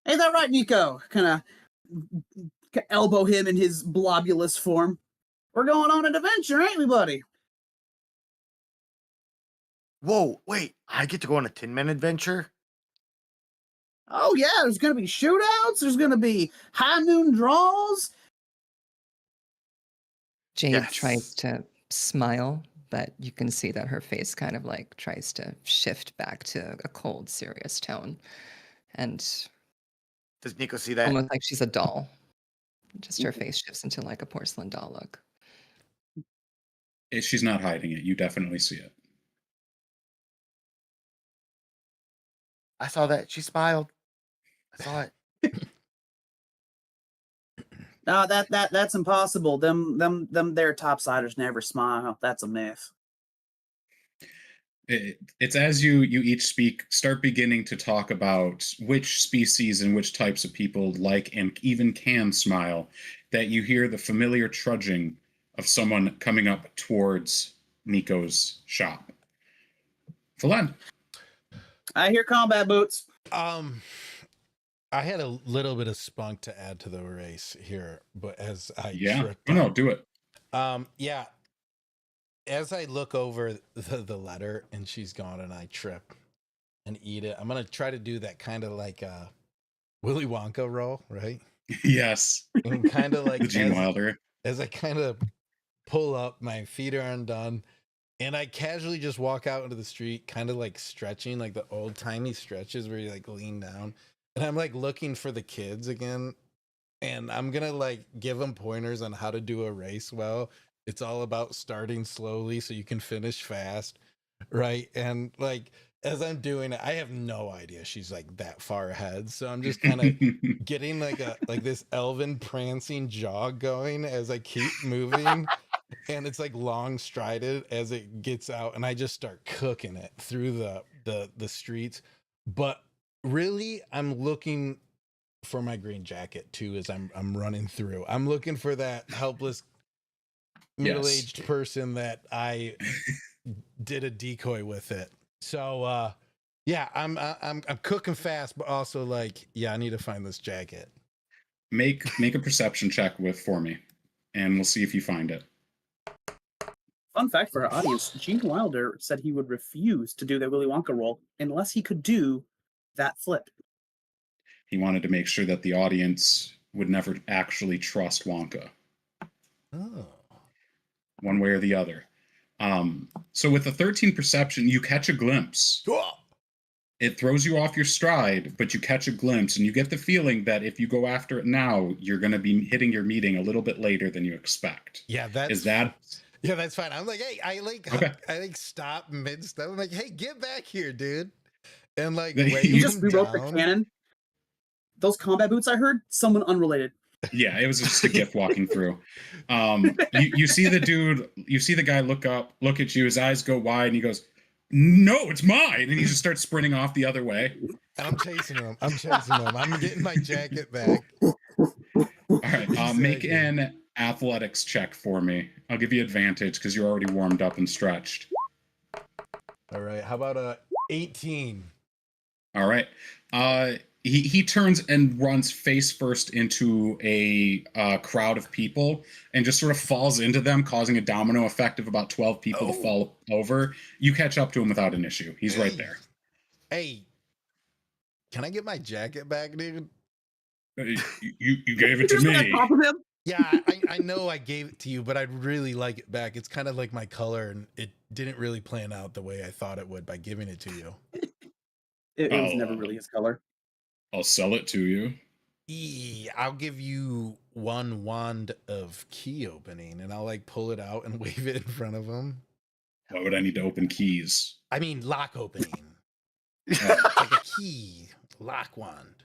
Ain't that right, Nico? Kind of elbow him in his blobulous form. We're going on an adventure, ain't we, buddy? Whoa, wait! I get to go on a Tin Man adventure? Oh yeah, there's gonna be shootouts. There's gonna be high noon draws. Jade tries Yes. to smile, but you can see that her face kind of like tries to shift back to a cold, serious tone. And Does Nico see that? almost like she's a doll. Just her face shifts into like a porcelain doll look. She's not hiding it. You definitely see it. I saw that. She smiled. I saw it. No, that's impossible. Them their topsiders never smile. That's a myth. It's as you each start beginning to talk about which species and which types of people like and even can smile, that you hear the familiar trudging of someone coming up towards Nico's shop. Philend. I hear combat boots. I had a little bit of spunk to add to the race here, but as I tripped no, do it. Yeah. As I look over the letter and she's gone and I trip and eat it, I'm gonna try to do that kind of like Willy Wonka roll, right? Yes. And kind of like The Gene Wilder. As I kind of pull up, my feet are undone, and I casually just walk out into the street, kind of like stretching, like the old timey stretches where you like lean down. And I'm like looking for the kids again. And I'm gonna like give them pointers on how to do a race well. It's all about starting slowly so you can finish fast, right? And like as I'm doing it, I have no idea she's like that far ahead. So I'm just kind of getting like this elven prancing jog going as I keep moving. And it's like long strided as it gets out, and I just start cooking it through the streets. But really, I'm looking for my green jacket too as I'm running through. I'm looking for that helpless middle-aged person that I did a decoy with it. So yeah, I'm cooking fast, but also like, yeah, I need to find this jacket. Make a perception check for me, and we'll see if you find it. Fun fact for our audience, Gene Wilder said he would refuse to do the Willy Wonka roll unless he could do that flip. He wanted to make sure that the audience would never actually trust Wonka. Oh. One way or the other. So with the 13 perception, you catch a glimpse. It throws you off your stride, but you catch a glimpse, and you get the feeling that if you go after it now, you're going to be hitting your meeting a little bit later than you expect. Yeah, that's fine. I'm like, hey, I stop mid step. I'm like, hey, get back here, dude. And like, you just rewrote the canon. Those combat boots I heard, someone unrelated. Yeah, it was just a gift walking through. You see the dude, you see the guy look up, look at you, his eyes go wide, and he goes, "No, it's mine!" And he just starts sprinting off the other way. And I'm chasing him. I'm getting my jacket back. All right, make an athletics check for me. I'll give you advantage because you're already warmed up and stretched. All right, how about 18? All right. He turns and runs face first into a crowd of people and just sort of falls into them, causing a domino effect of about 12 people to fall over. You catch up to him without an issue. He's right there. Hey, can I get my jacket back, dude? You gave it to me. On top of him? Yeah, I know I gave it to you, but I'd really like it back. It's kind of like my color, and it didn't really plan out the way I thought it would by giving it to you. It was never really his color. I'll sell it to you. I'll give you 1 wand of key opening, and I'll like pull it out and wave it in front of him. Why would I need to open keys? I mean, lock opening. Like a key lock wand.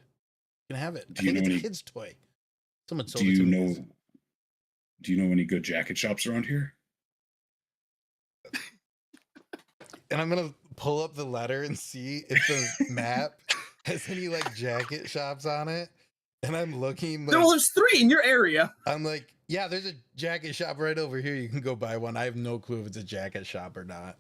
You can have it. I think it's a kid's toy. Someone sold it to me. Do you know any good jacket shops around here? And I'm gonna pull up the letter and see if the map has any like jacket shops on it. And I'm looking like, Well, there's 3 in your area. I'm like, yeah, there's a jacket shop right over here. You can go buy one. I have no clue if it's a jacket shop or not.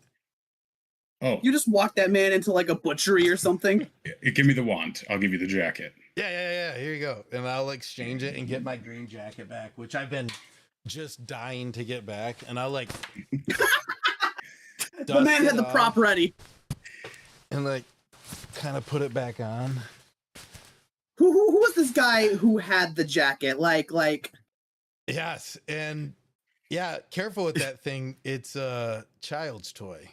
Oh, You just walk that man into like a butchery or something. give me the wand. I'll give you the jacket. Yeah. Here you go. And I'll exchange it and get my green jacket back, which I've been just dying to get back. And I'll like The man had the prop ready. and like kind of put it back on. Who was this guy who had the jacket? Like Yes, and yeah, careful with that thing. It's a child's toy.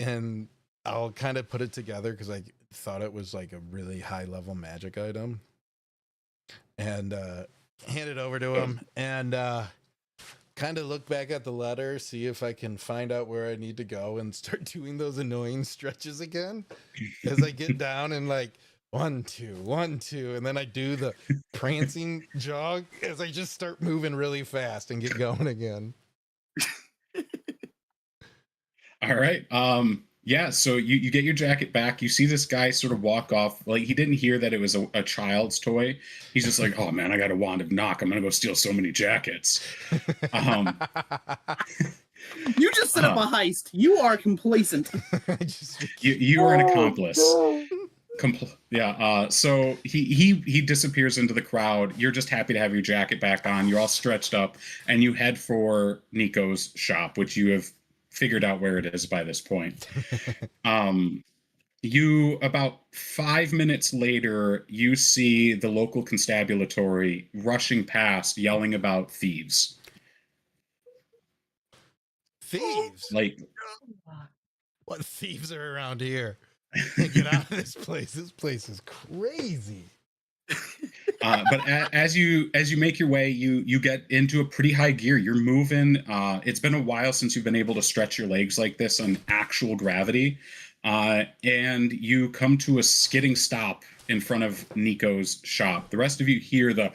And I'll kind of put it together because I thought it was like a really high level magic item. And hand it over to him and kind of look back at the letter, see if I can find out where I need to go and start doing those annoying stretches again as I get down and like 1, 2, 1, 2, and then I do the prancing jog as I just start moving really fast and get going again. All right. Yeah, so you get your jacket back. You see this guy sort of walk off. Like, he didn't hear that it was a child's toy. He's just like, oh man, I got a wand of knock. I'm gonna go steal so many jackets. you just set up a heist. You are complacent. You were an accomplice. So he disappears into the crowd. You're just happy to have your jacket back on. You're all stretched up, and you head for Nico's shop, which you have figured out where it is by this point. You about 5 minutes later, you see the local constabulary rushing past, yelling about thieves. Thieves? Like, what thieves are around here? Get out of this place. This place is crazy. But as you make your way, you get into a pretty high gear. You're moving. It's been a while since you've been able to stretch your legs like this on actual gravity. And you come to a skidding stop in front of Nico's shop. The rest of you hear the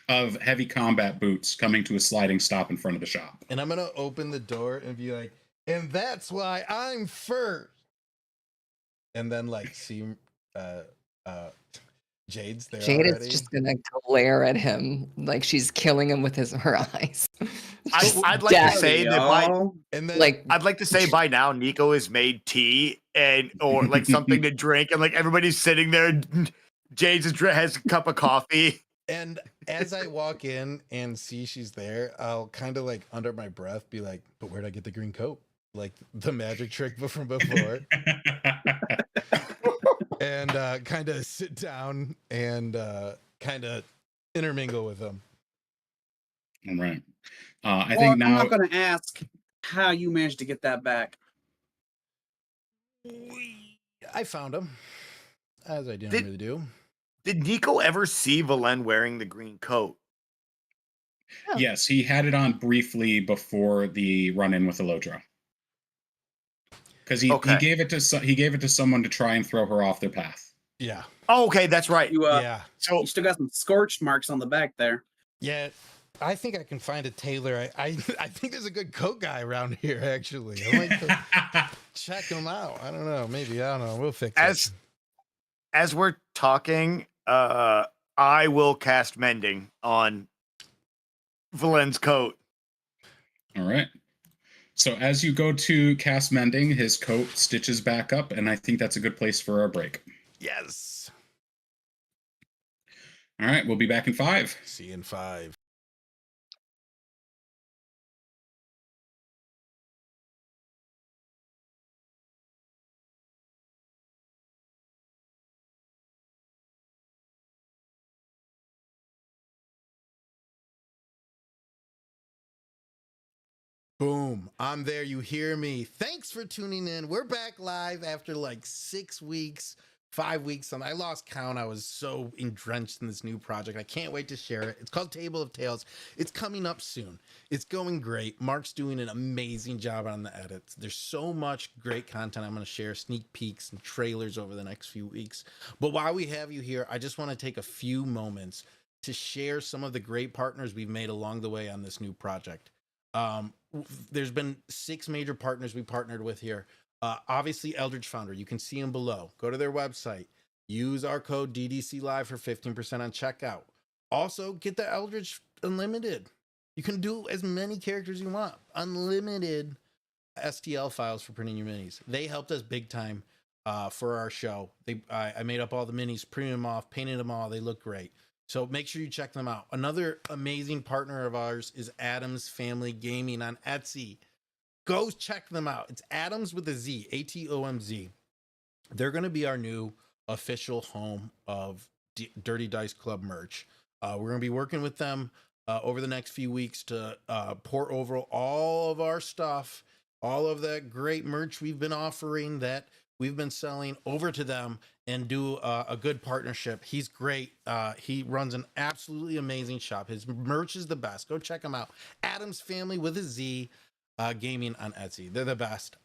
of heavy combat boots coming to a sliding stop in front of the shop. And I'm going to open the door and be like, and that's why I'm first. And then like see Jade's there. Jade already. is just gonna glare at him like she's killing him with her eyes. I'd like to say that I'd like to say by now Nico has made tea or like something to drink, and like everybody's sitting there. Jade has a cup of coffee. And as I walk in and see she's there, I'll kind of like under my breath be like, "But where'd I get the green coat? Like the magic trick from before." And kind of sit down and kind of intermingle with them. All right. I think now I'm not going to ask how you managed to get that back. I found him, as I normally do. Did Nico ever see Valen wearing the green coat? Oh. Yes, he had it on briefly before the run-in with Elodra. Because he gave it to someone to try and throw her off their path. Yeah. Oh, okay, that's right. Yeah. So You still got some scorched marks on the back there. Yeah. I think I can find a tailor. I think there's a good coat guy around here, actually. I might go check him out. I don't know. Maybe. I don't know. We'll fix it. as we're talking, I will cast mending on Valen's coat. All right. So as you go to cast mending, his coat stitches back up, and I think that's a good place for our break. Yes. All right, we'll be back in 5. See you in 5. Boom. I'm there. You hear me. Thanks for tuning in. We're back live after like 6 weeks, 5 weeks. I lost count. I was so drenched in this new project. I can't wait to share it. It's called Table of Tales. It's coming up soon. It's going great. Mark's doing an amazing job on the edits. There's so much great content. I'm going to share sneak peeks and trailers over the next few weeks. But while we have you here, I just want to take a few moments to share some of the great partners we've made along the way on this new project. There's been 6 major partners we partnered with here. Obviously, Eldritch Founder. You can see them below. Go to their website. Use our code DDC Live for 15% on checkout. Also, get the Eldritch Unlimited. You can do as many characters you want. Unlimited STL files for printing your minis. They helped us big time for our show. I made up all the minis, printed them off, painted them all. They look great. So make sure you check them out. Another amazing partner of ours is Adams Family Gaming on Etsy. Go check them out. It's Adams with a Z, ATOMZ. They're going to be our new official home of Dirty Dice Club merch. We're going to be working with them over the next few weeks to pour over all of our stuff, all of that great merch we've been offering that we've been selling over to them and do a good partnership. He's great. He runs an absolutely amazing shop. His merch is the best. Go check him out. Adams Family with a Z. Gaming on Etsy. They're the best.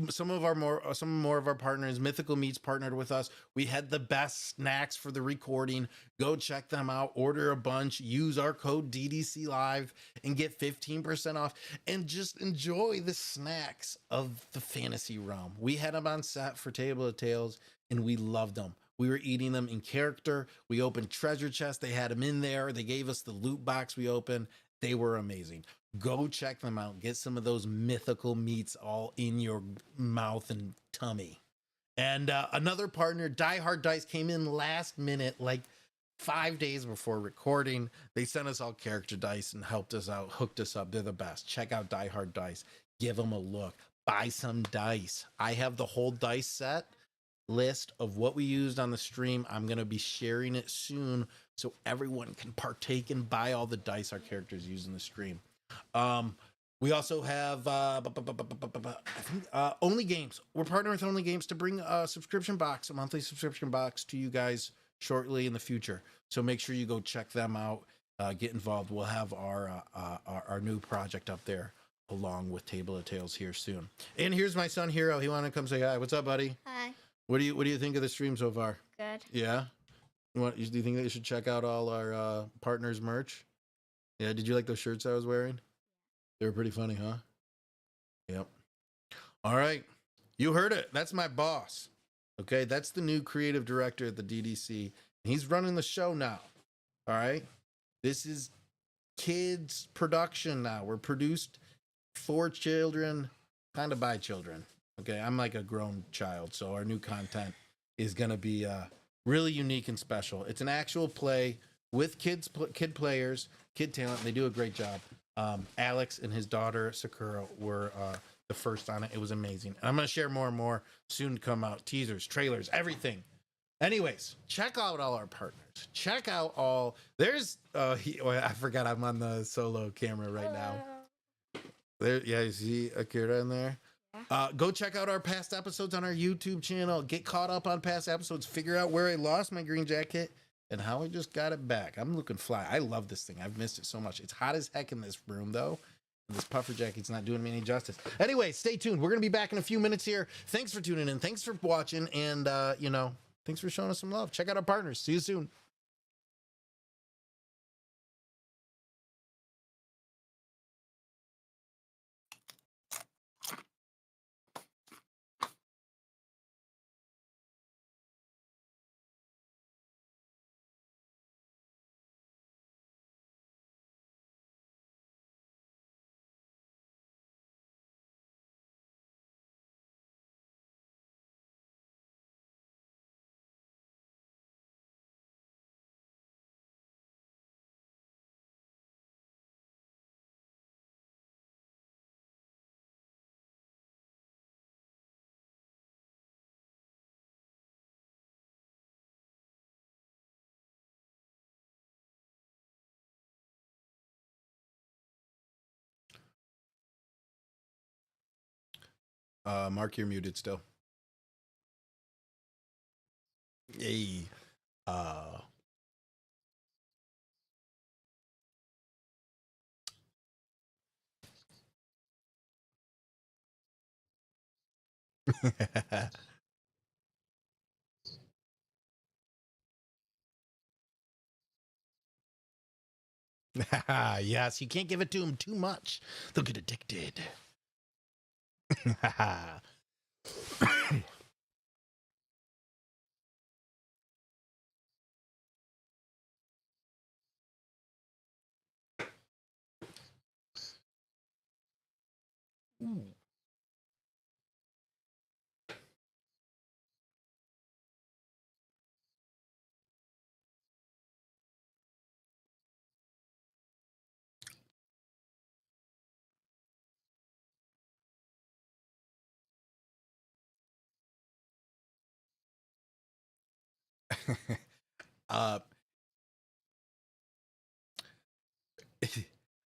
Some more of our partners, Mythical Meats partnered with us. We had the best snacks for the recording. Go check them out. Order a bunch. Use our code DDC Live and get 15% off. And just enjoy the snacks of the fantasy realm. We had them on set for Table of Tales, and we loved them. We were eating them in character. We opened treasure chests. They had them in there. They gave us the loot box we opened. They were amazing. Go check them out. Get some of those mythical meats all in your mouth and tummy. And another partner, Die Hard Dice, came in last minute, like 5 days before recording. They sent us all character dice and helped us out, hooked us up. They're the best. Check out Die Hard Dice. Give them a look. Buy some dice. I have the whole dice set list of what we used on the stream. I'm going to be sharing it soon so everyone can partake and buy all the dice our characters use in the stream. We also have Only Games. We're partnering with Only Games to bring a subscription box, a monthly subscription box to you guys shortly in the future. So make sure you go check them out. Get involved. We'll have our new project up there along with Table of Tales here soon. And here's my son Hero. He wanted to come say hi. What's up, buddy? Hi. What do you think of the stream so far? Good. Yeah. Do you think that you should check out all our partners merch? Yeah. Did you like those shirts I was wearing? They were pretty funny, huh? Yep. All right. You heard it. That's my boss. Okay. That's the new creative director at the DDC. He's running the show now. All right. This is kids production now. We're produced for children, kind of by children. Okay. I'm like a grown child. So our new content is going to be really unique and special. It's an actual play with kid players, kid talent. They do a great job. Alex and his daughter Sakura were the first on it. It was amazing. And I'm going to share more and more soon to come out. Teasers, trailers, everything. Anyways, check out all our partners. Check out all. There's I forgot I'm on the solo camera right now. There, yeah, you see Akira in there. Go check out our past episodes on our YouTube channel. Get caught up on past episodes. Figure out where I lost my green jacket and how I just got it back. I'm looking fly. I love this thing. I've missed it so much. It's hot as heck in this room, though. This puffer jacket's not doing me any justice. Anyway, stay tuned. We're going to be back in a few minutes here. Thanks for tuning in. Thanks for watching. And, Thanks for showing us some love. Check out our partners. See you soon. Mark, you're muted still. Hey. Yes, you can't give it to them too much. They'll get addicted. Ooh. uh,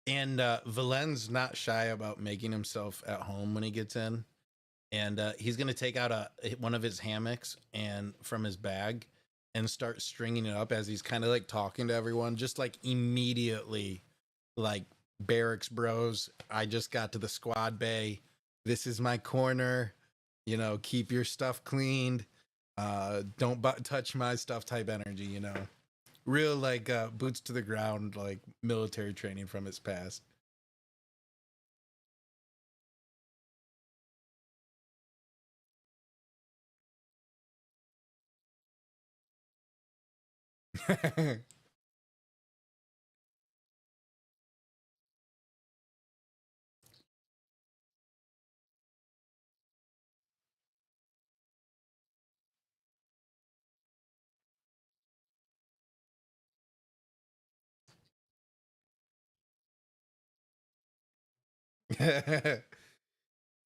and Valen's not shy about making himself at home when he gets in. And he's going to take out one of his hammocks and from his bag and start stringing it up as he's kind of like talking to everyone, just like immediately, like barracks bros. I just got to the squad bay. This is my corner. You know, keep your stuff cleaned. Don't touch my stuff type energy, you know. Real like boots to the ground, like military training from his past.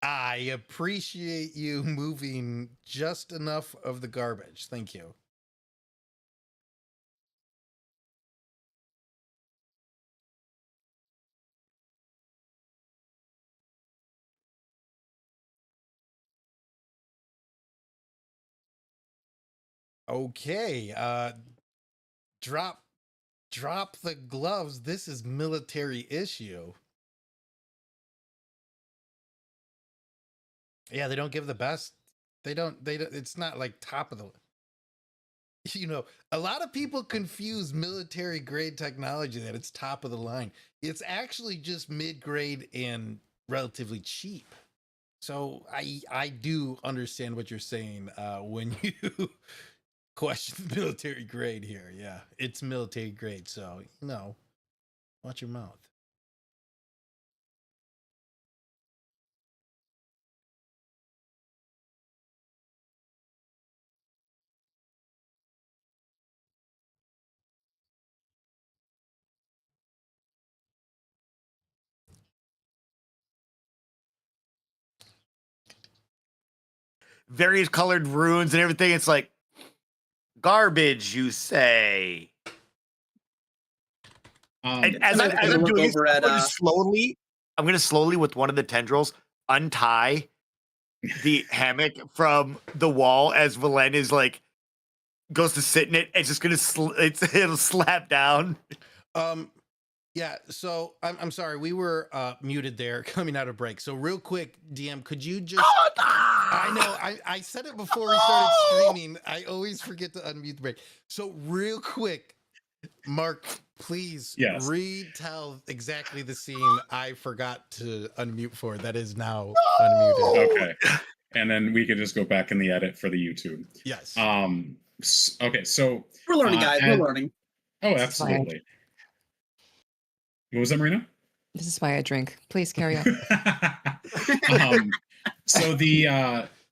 I appreciate you moving just enough of the garbage. Thank you. Okay, drop the gloves. This is military issue. Yeah, they don't give the best. They don't it's not like top of the you know, a lot of people confuse military grade technology that it's top of the line. It's actually just mid grade and relatively cheap. So I do understand what you're saying when you question the military grade here. Yeah, it's military grade, so no, watch your mouth. Various colored runes and everything. It's like garbage, you say. And as I'm doing this, I'm going to slowly, with one of the tendrils, untie the hammock from the wall as Valen is like goes to sit in it. It's just going to it'll slap down. Yeah, so I'm sorry, we were muted there coming out of break. So real quick, DM, could you just I know. I said it before we started streaming. I always forget to unmute the break. So real quick, Mark, please Yes. retell exactly the scene I forgot to unmute for that is now unmuted. Okay. And then we could just go back in the edit for the YouTube. Yes. Okay, so We're learning, guys. We're learning. Oh, This is why I- absolutely. What was that, Marina? This is why I drink. Please carry on. So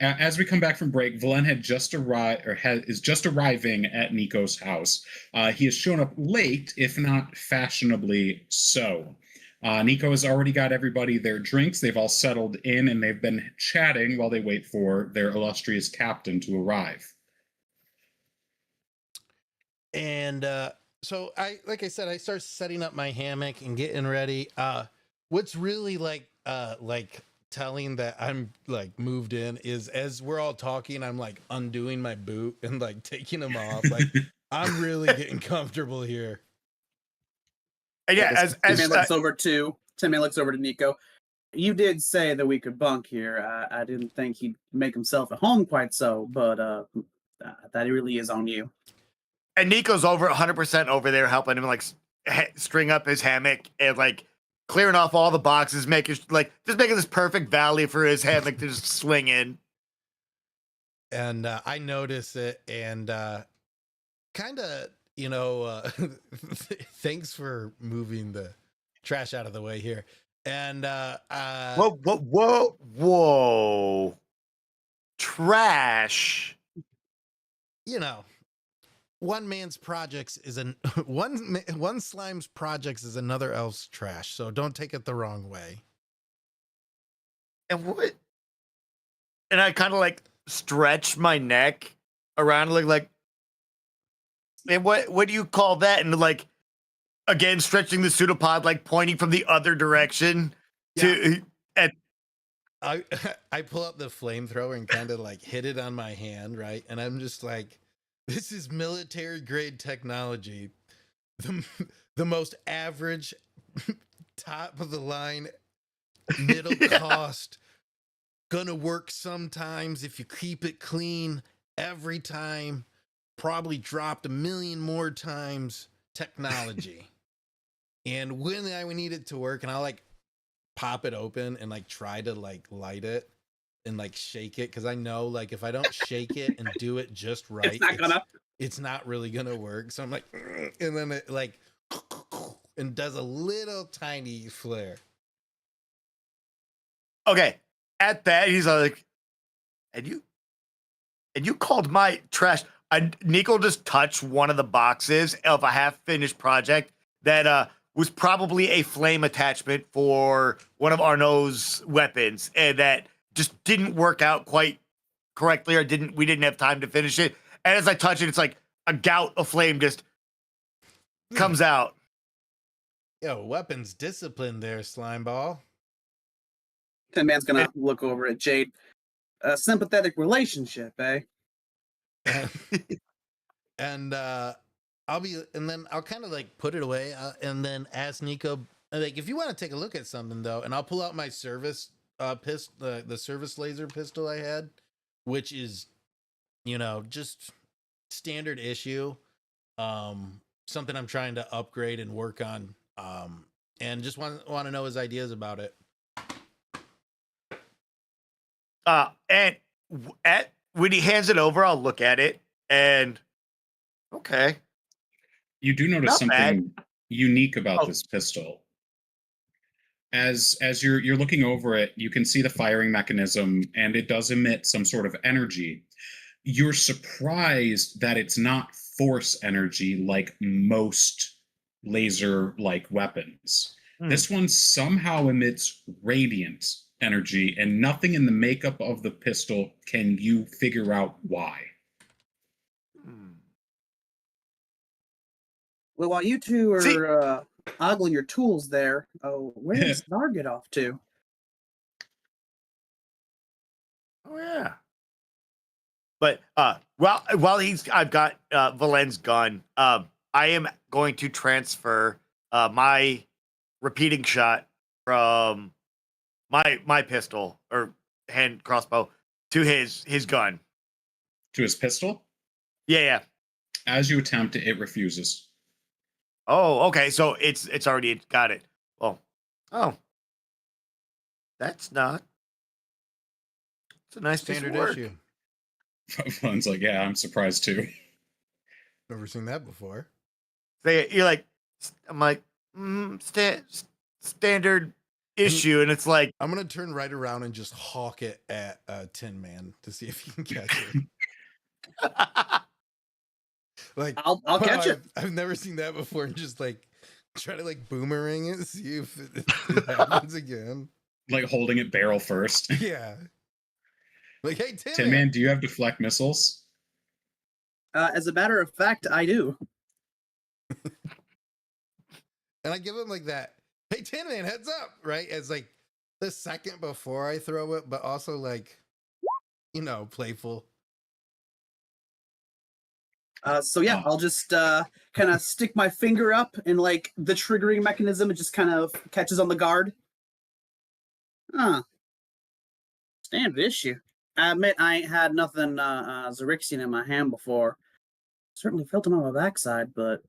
as we come back from break, Valen had just arrived, or is just arriving at Nico's house. He has shown up late, if not fashionably so. Nico has already got everybody their drinks. They've all settled in, and they've been chatting while they wait for their illustrious captain to arrive. And so like I said, I start setting up my hammock and getting ready. What's really like telling that I'm like moved in is as we're all talking, I'm like undoing my boot and like taking them off. Like I'm really getting comfortable here. And yeah, as Tim looks over to Nico. You did say that we could bunk here. I didn't think he'd make himself at home quite so, but that really is on you. and Nico's over 100% over there helping him like string up his hammock and like clearing off all the boxes, making just making this perfect valley for his hammock to just swing in. And I notice it and kind of, thanks for moving the trash out of the way here. And Whoa. Trash. One man's projects is one slime's projects is another elf's trash. So don't take it the wrong way. And what? And I kind of like stretch my neck around like and what do you call that? And like again stretching the pseudopod, like pointing from the other direction to at I pull up the flamethrower and kind of like hit it on my hand, right? And I'm just like, this is military grade technology. The most average, top of the line, middle cost, gonna work sometimes if you keep it clean every time, probably dropped a million more times technology. And when I would need it to work, and I'll like pop it open and like try to like light it and like shake it, because I know like if I don't shake it and do it just right, it's not really gonna work. So I'm like, and then it like and does a little tiny flare. okay. At that, he's like, and you called my trash. Nico just touched one of the boxes of a half-finished project that was probably a flame attachment for one of Arnaud's weapons, and that just didn't work out quite correctly, or we didn't have time to finish it. And as I touch it, it's like a gout of flame just comes out. Yo, weapons discipline there, slime ball. Tin Man's gonna look over at Jade. A sympathetic relationship, eh? And I'll kind of like put it away and then ask Nico, like, if you want to take a look at something though, and I'll pull out my service pistol, the service laser pistol I had, which is, just standard issue, something I'm trying to upgrade and work on, and just want to know his ideas about it. And when he hands it over, I'll look at it and okay. You do notice Not something bad. unique about this pistol. As you're looking over it, you can see the firing mechanism, and it does emit some sort of energy. You're surprised that it's not force energy like most laser-like weapons. This one somehow emits radiant energy, and nothing in the makeup of the pistol can you figure out why. Well, while you two are ogling your tools there, where's Snar get off to? Oh yeah. But while I've got Valen's gun, I am going to transfer my repeating shot from my pistol or hand crossbow to his gun. To his pistol. Yeah. As you attempt it refuses. Oh, okay. So it's already got it. Well, oh, that's not. It's a nice piece of Standard work. issue. Fun's like, yeah, I'm surprised too. Never seen that before. You're like, I'm like, standard issue, and it's like, I'm gonna turn right around and just hawk it at Tin Man to see if he can catch it. Like, I'll catch it. I've never seen that before, and just like try to like boomerang it, see if it happens again. Like holding it barrel first. Yeah. Like, hey, Tin Man, do you have deflect missiles? As a matter of fact, I do. And I give him like that, hey, Tin Man, heads up, right? As like the second before I throw it, but also like, playful. So yeah, I'll just kind of stick my finger up, and like the triggering mechanism, it just kind of catches on the guard. Standard issue. I admit I ain't had nothing Xerixian in my hand before. Certainly felt him on my backside, but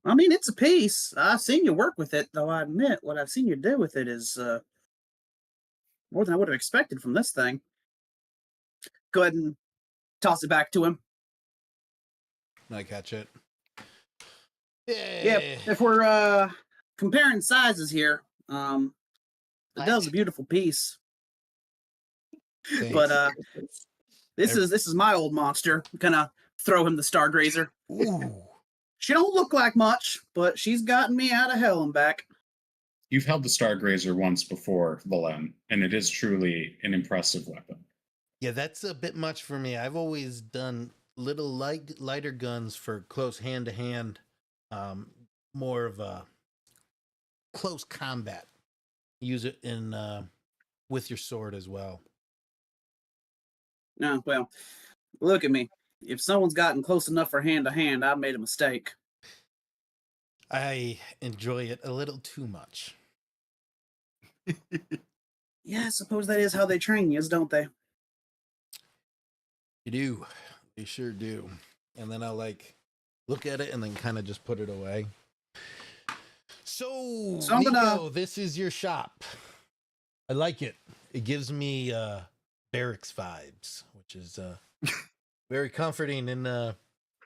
I mean, it's a piece. I've seen you work with it, though I admit what I've seen you do with it is more than I would have expected from this thing. Go ahead and toss it back to him. I catch it. Yeah, if we're comparing sizes here, the dove's a beautiful piece. Thanks. But this is my old monster. Gonna throw him the Stargrazer. Ooh. She don't look like much, but she's gotten me out of hell and back. You've held the Stargrazer once before, Valen, and it is truly an impressive weapon. Yeah, that's a bit much for me. I've always done little lighter guns for close hand-to-hand, more of a close combat. Use it in with your sword as well. No, well, look at me. If someone's gotten close enough for hand-to-hand, I've made a mistake. I enjoy it a little too much. Yeah, I suppose that is how they train you, don't they? You do. They sure do. And then I'll like look at it and then kind of just put it away. So I'm Nico, this is your shop. I like it. It gives me barracks vibes, which is very comforting in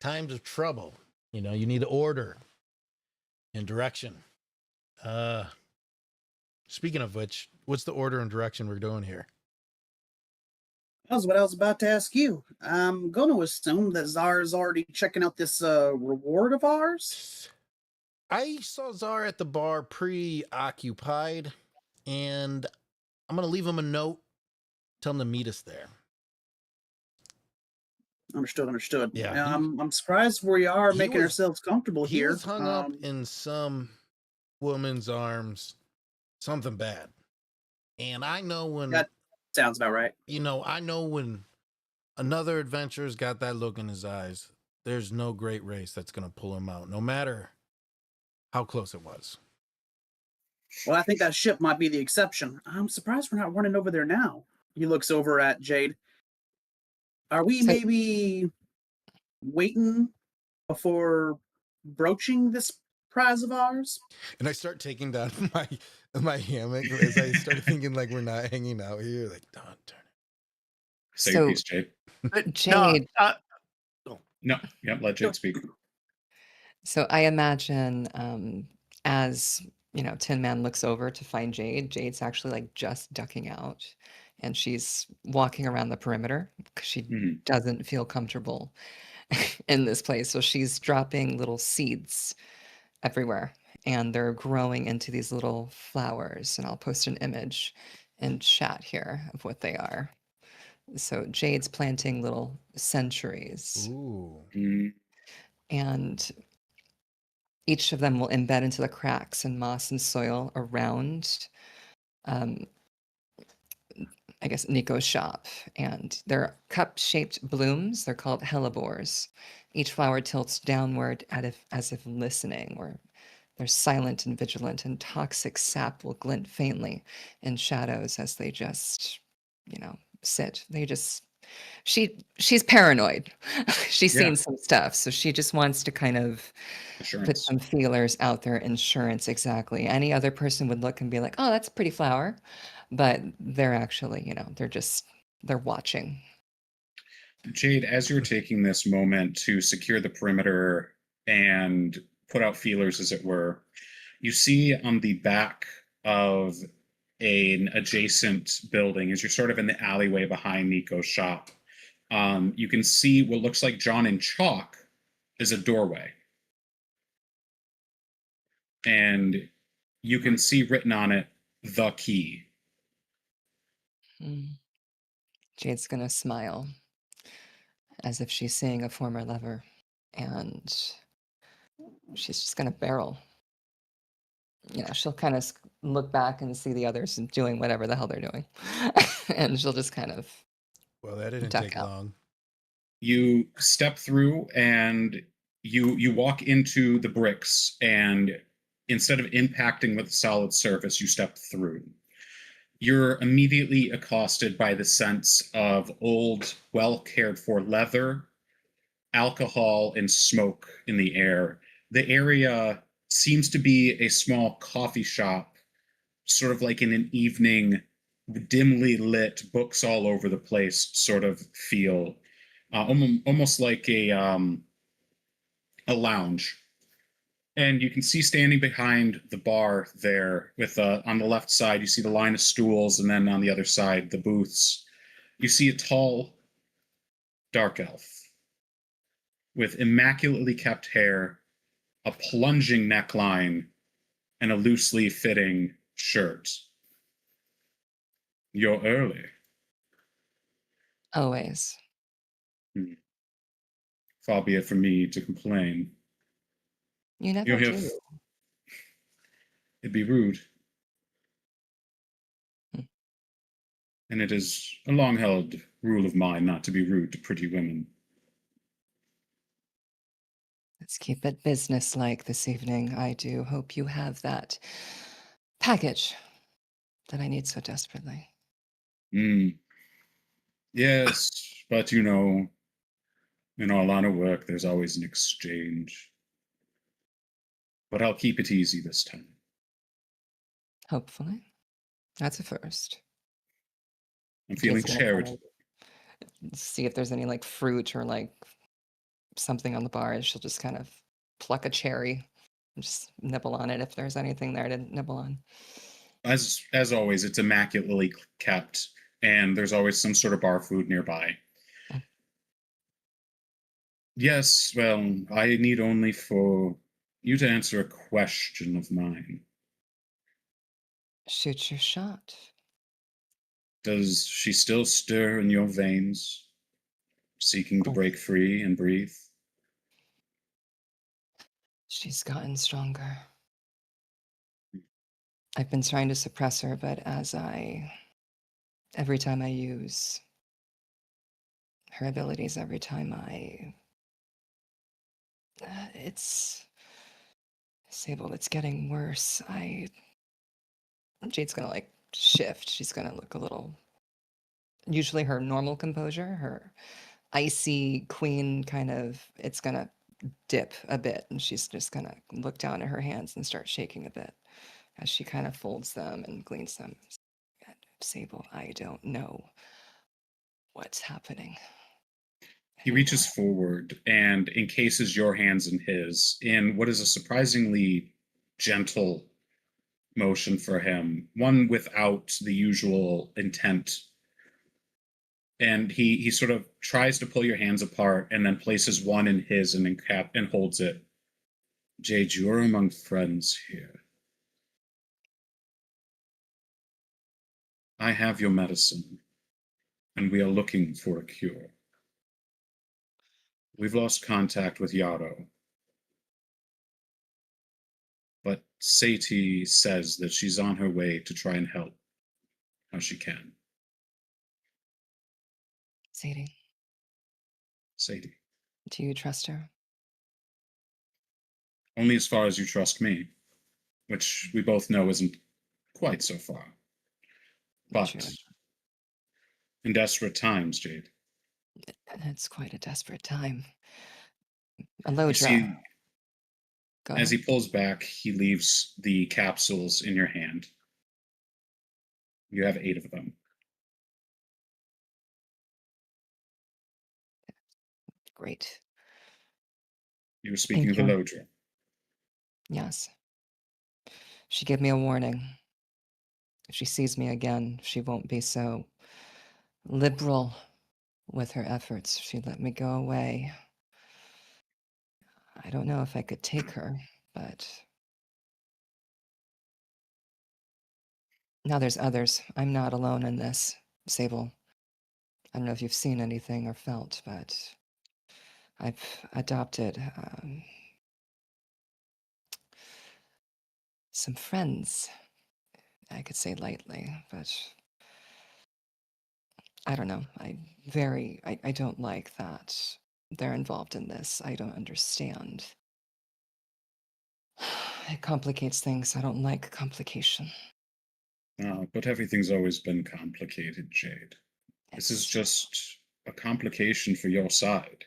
times of trouble. You need order and direction. Speaking of which, what's the order and direction we're doing here? That was what I was about to ask you. I'm going to assume that Czar's already checking out this reward of ours. I saw Czar at the bar preoccupied, and I'm going to leave him a note, tell him to meet us there. Understood. Yeah. I'm surprised we are making ourselves comfortable He here. was hung up in some woman's arms, something bad. And I know when... That sounds about right. I know when another adventurer's got that look in his eyes, there's no great race that's going to pull him out, no matter how close it was. Well, I think that ship might be the exception. I'm surprised we're not running over there now. He looks over at Jade. Are we maybe waiting before broaching this prize of ours? And I start taking down my hammock as I start thinking like we're not hanging out here. Like, don't turn it. Say your piece, Jade. Jade. No, let Jade speak. So I imagine as Tin Man looks over to find Jade, Jade's actually like just ducking out, and she's walking around the perimeter because she doesn't feel comfortable in this place. So she's dropping little seeds everywhere, and they're growing into these little flowers. And I'll post an image in chat here of what they are. So Jade's planting little centuries. Ooh. And each of them will embed into the cracks in moss and soil around, I guess, Nico's shop. And they're cup-shaped blooms. They're called hellebores. Each flower tilts downward as if listening, or They're silent and vigilant, and toxic sap will glint faintly in shadows as they just, sit. She's paranoid. She's Yeah. seen some stuff, so she just wants to kind of put Assurance. some feelers out there. Insurance, exactly. Any other person would look and be like, "Oh, that's a pretty flower," but they're actually, they're watching. Jade, as you're taking this moment to secure the perimeter and put out feelers, as it were, you see on the back of an adjacent building, as you're sort of in the alleyway behind Nico's shop, you can see what looks like John in chalk is a doorway. And you can see written on it, the key. Mm. Jade's gonna smile as if she's seeing a former lover, and she's just gonna barrel. She'll kind of look back and see the others doing whatever the hell they're doing, and she'll just kind of Well, that didn't duck take out. long. You step through and you walk into the bricks, and instead of impacting with a solid surface, you step through. You're immediately accosted by the sense of old, well cared for leather, alcohol, and smoke in the air. The area seems to be a small coffee shop, sort of like in an evening, dimly lit, books all over the place sort of feel, almost like a lounge. And you can see standing behind the bar there, with on the left side, you see the line of stools, and then on the other side, the booths. You see a tall, dark elf with immaculately kept hair, a plunging neckline, and a loosely fitting shirt. You're early. Always. Far be it from me to complain. You never You're here. do. It'd be rude. Hmm. And it is a long held rule of mine not to be rude to pretty women. Let's keep it businesslike this evening. I do hope you have that package that I need so desperately. Yes, but in our line of work, there's always an exchange. But I'll keep it easy this time. Hopefully. That's a first. I'm feeling Jade's gonna kind charitable. of see if there's any like fruit or like something on the bar. She'll just kind of pluck a cherry and just nibble on it if there's anything there to nibble on. As always, it's immaculately kept, and there's always some sort of bar food nearby. Mm. Yes, well, I need only for you to answer a question of mine. Shoot your shot. Does she still stir in your veins, seeking to Oh, break free and breathe? she's gotten stronger. I've been trying to suppress her, but every time I use her abilities, every time it's disabled, it's getting worse. Jade's gonna like shift. She's gonna look a little, usually her normal composure, her icy queen kind of, it's gonna dip a bit, and she's just gonna look down at her hands and start shaking a bit as she kind of folds them and gleans them. Sable, I don't know what's happening He anymore. reaches forward and encases your hands in his in what is a surprisingly gentle motion for him, one without the usual intent. And he sort of tries to pull your hands apart and then places one in his and holds it. Jade, you're among friends here. I have your medicine, and we are looking for a cure. We've lost contact with Yaro, but Sati says that she's on her way to try and help how she can. Sadie, Sadie. do you trust her? Only as far as you trust me. which we both know isn't quite so far. But True. in desperate times, Jade, It's quite a desperate time. you Alodra, see, go as ahead. he pulls back, he leaves the capsules in your hand. You have 8 of them. Great. You were speaking of Thank you. Elodra. Yes. She gave me a warning. If she sees me again, she won't be so liberal with her efforts. She let me go away. I don't know if I could take her, but now there's others. I'm not alone in this, Sable. I don't know if you've seen anything or felt, but I've adopted some friends, I could say lightly, but I don't know. I don't like that they're involved in this. I don't understand. It complicates things. I don't like complication. But everything's always been complicated, Jade. This is It's just a complication for your side.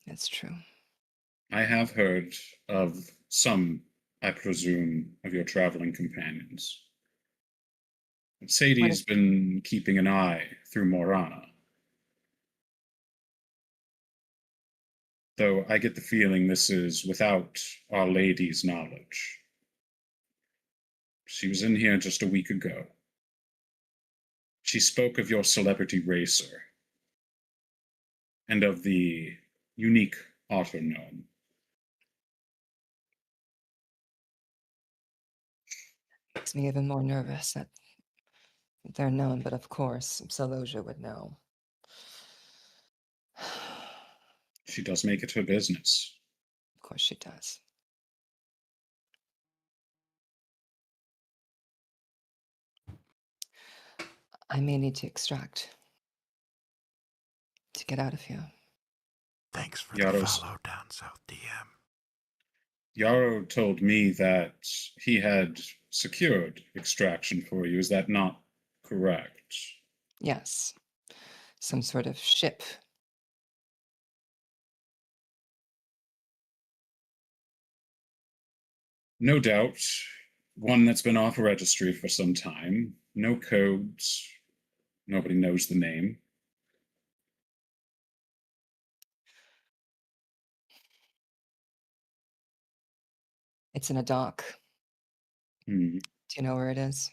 it's true. I have heard of some, I presume, of your traveling companions. What Sadie's been keeping an eye through Morana. Though I get the feeling this is without Our Lady's knowledge. She was in here just a week ago. She spoke of your celebrity racer and of the unique otter gnome. makes me even more nervous that they're known, but of course, Saloja would know. Of She does make it her business. course she does. I may need to extract to get out of here. Thanks for Yaro's- the follow down South DM. Yarrow told me that he had secured extraction for you. Is that not correct? Yes, some sort of ship. No doubt. One that's been off registry for some time. No codes. Nobody knows the name. It's in a dock. Hmm. Do you know where it is?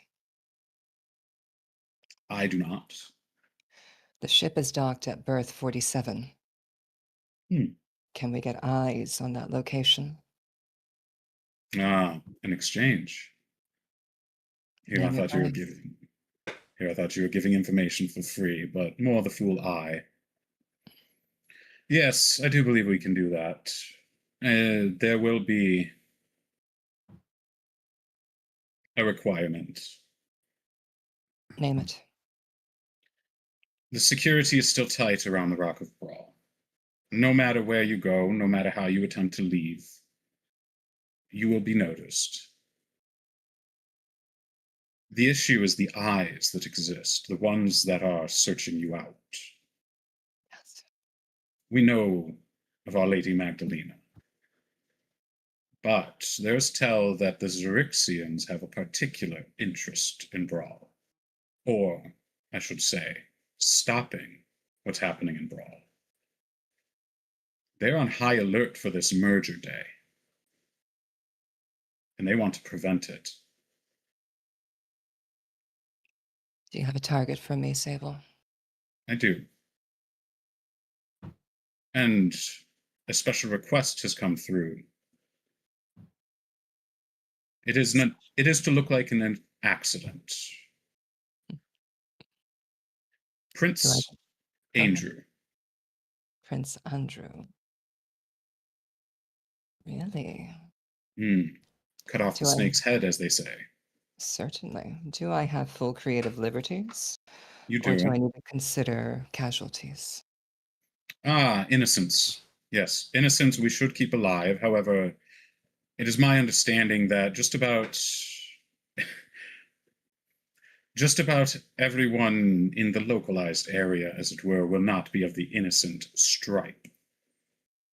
I do not. The ship is docked at berth 47. Hmm. Can we get eyes on that location? Ah, an exchange. Here I Name your thought you were price. giving. Here I thought you were giving information for free, but more the fool I. Yes, I do believe we can do that. There will be a requirement. Name it. The security is still tight around the Rock of Brawl. No matter where you go, no matter how you attempt to leave, you will be noticed. The issue is the eyes that exist, the ones that are searching you out. Yes. We know of Our Lady Magdalena. But there's tell that the Xerixians have a particular interest in Brawl. Or, I should say, stopping what's happening in Brawl. They're on high alert for this merger day. And they want to prevent it. Do you have a target for me, Sable? I do. And a special request has come through. It is not. It is to look like an accident. Do I Prince go ahead. Andrew. Prince Andrew. Really? Cut off the Do I snake's head, as they say. certainly? Do I have full creative liberties? You Or do do. I need to consider casualties? Ah, innocence. Yes, innocence we should keep alive. However, It is my understanding that just about everyone in the localized area, as it were, will not be of the innocent stripe.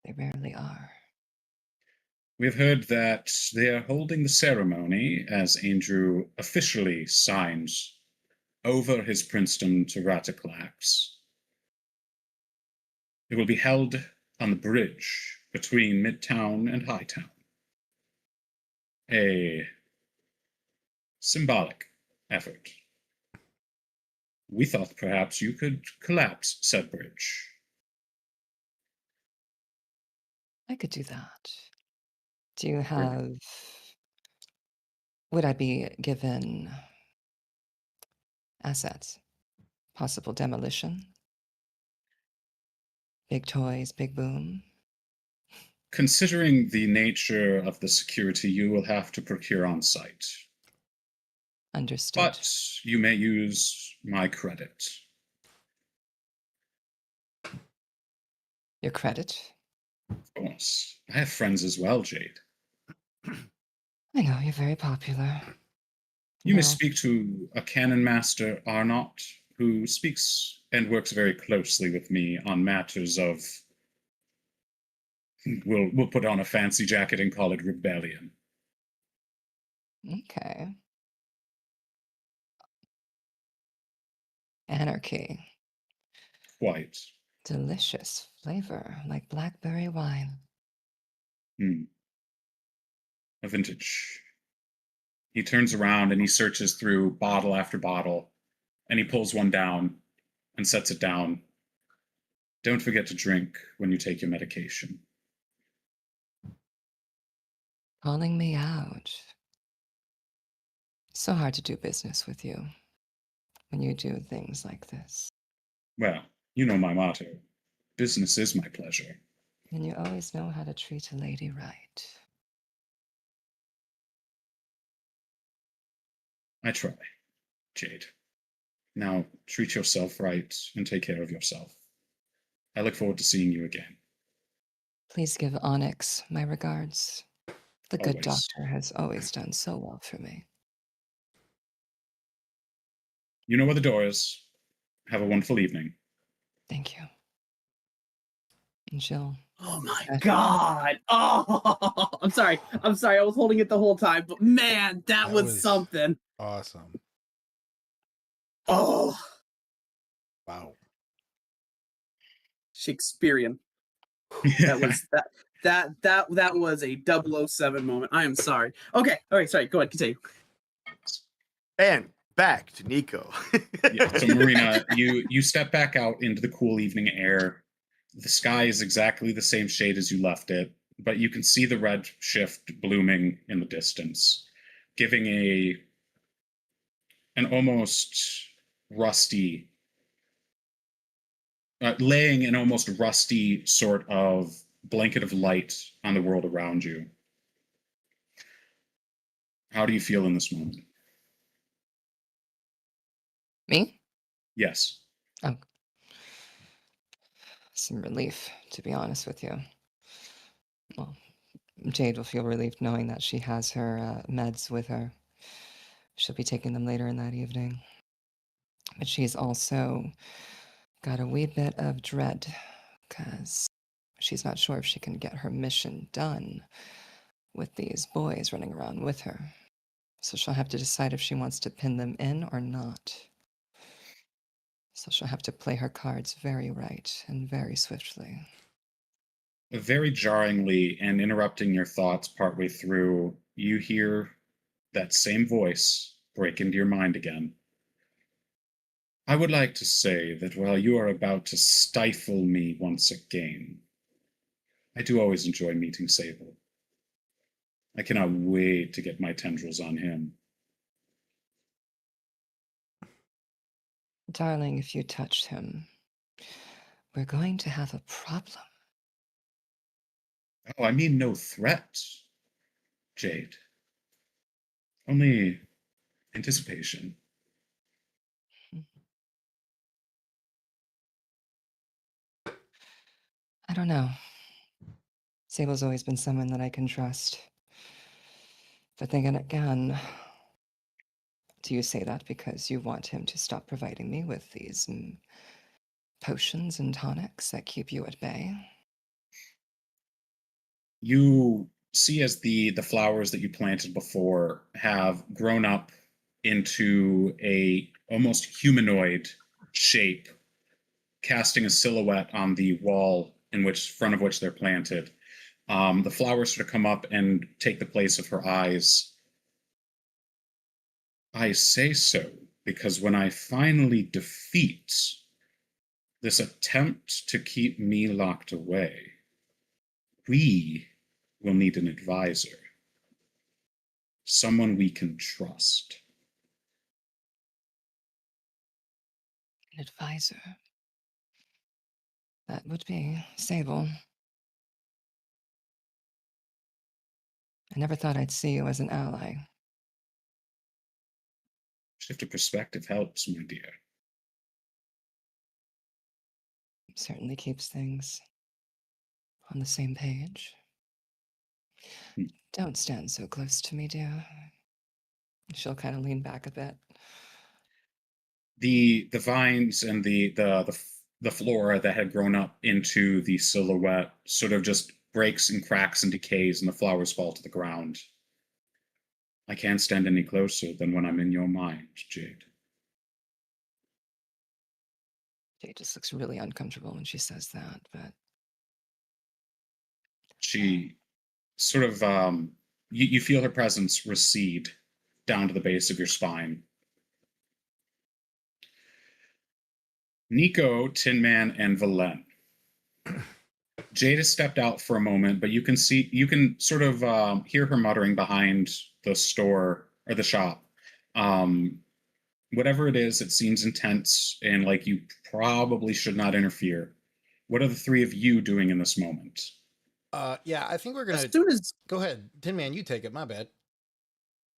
They rarely are. We have heard that they are holding the ceremony as Andrew officially signs over his princedom to Rataclax. It will be held on the bridge between Midtown and Hightown. A symbolic effort. We thought perhaps you could collapse said bridge. I could do that. Do you have would I be given assets? Possible demolition? Big toys, big boom? Considering the nature of the security, you will have to procure on site. Understood. But you may use my credit. Your credit? Of course. I have friends as well, Jade. I know, you're very popular. You may No. speak to a canon master, Arnott, who speaks and works very closely with me on matters of, we'll put on a fancy jacket and call it rebellion. Okay. Anarchy. Quite. Delicious flavor, like blackberry wine. A vintage. He turns around and he searches through bottle after bottle, and he pulls one down and sets it down. Don't forget to drink when you take your medication. Calling me out. So hard to do business with you when you do things like this. Well, you know my motto. Business is my pleasure. And you always know how to treat a lady right. I try, Jade. Now, treat yourself right and take care of yourself. I look forward to seeing you again. Please give Onyx my regards. The good Always. doctor has always done so well for me. You know where the door is. Have a wonderful evening. Thank you. And Jill. Oh my Okay. god! Oh, I'm sorry. I'm sorry. I was holding it the whole time, but man, that was something. Awesome. Oh, Wow. Shakespearean. That was that was a 007 moment. I am sorry. Okay. All right. Sorry. Go ahead. Continue. And back to Nico. Yeah, so Marina, you step back out into the cool evening air. The sky is exactly the same shade as you left it, but you can see the red shift blooming in the distance, giving an almost rusty, laying an almost rusty sort of blanket of light on the world around you. How do you feel in this moment? Me? Yes. Oh. Some relief, to be honest with you. Well, Jade will feel relieved knowing that she has her meds with her. She'll be taking them later in that evening. But she's also got a wee bit of dread because she's not sure if she can get her mission done with these boys running around with her. So she'll have to decide if she wants to pin them in or not. So she'll have to play her cards very right and very swiftly. Very jarringly, and interrupting your thoughts partway through, you hear that same voice break into your mind again. I would like to say that while you are about to stifle me once again, I do always enjoy meeting Sable. I cannot wait to get my tendrils on him. Darling, if you touch him, we're going to have a problem. Oh, I mean no threat, Jade. Only anticipation. I don't know. Sable's always been someone that I can trust. But then again, do you say that because you want him to stop providing me with these potions and tonics that keep you at bay? You see as the flowers that you planted before have grown up into a almost humanoid shape, casting a silhouette on the wall in which front of which they're planted. The flowers sort of come up and take the place of her eyes. I say so because when I finally defeat this attempt to keep me locked away, we will need an advisor, someone we can trust. An advisor. That would be Sable. I never thought I'd see you as an ally. Shift of perspective helps, my dear. Certainly keeps things on the same page. Hmm. Don't stand so close to me, dear. She'll kind of lean back a bit. The vines and the flora that had grown up into the silhouette sort of just breaks and cracks and decays, and the flowers fall to the ground. I can't stand any closer than when I'm in your mind, Jade. Jade just looks really uncomfortable when she says that, but She sort of you feel her presence recede down to the base of your spine. Nico, Tin Man, and Valen. Jade has stepped out for a moment, but you can sort of hear her muttering behind the store or the shop. Whatever it is, it seems intense and like you probably should not interfere. What are the three of you doing in this moment? Yeah, I think we're gonna As soon as go ahead. Tin Man, you take it. My bad.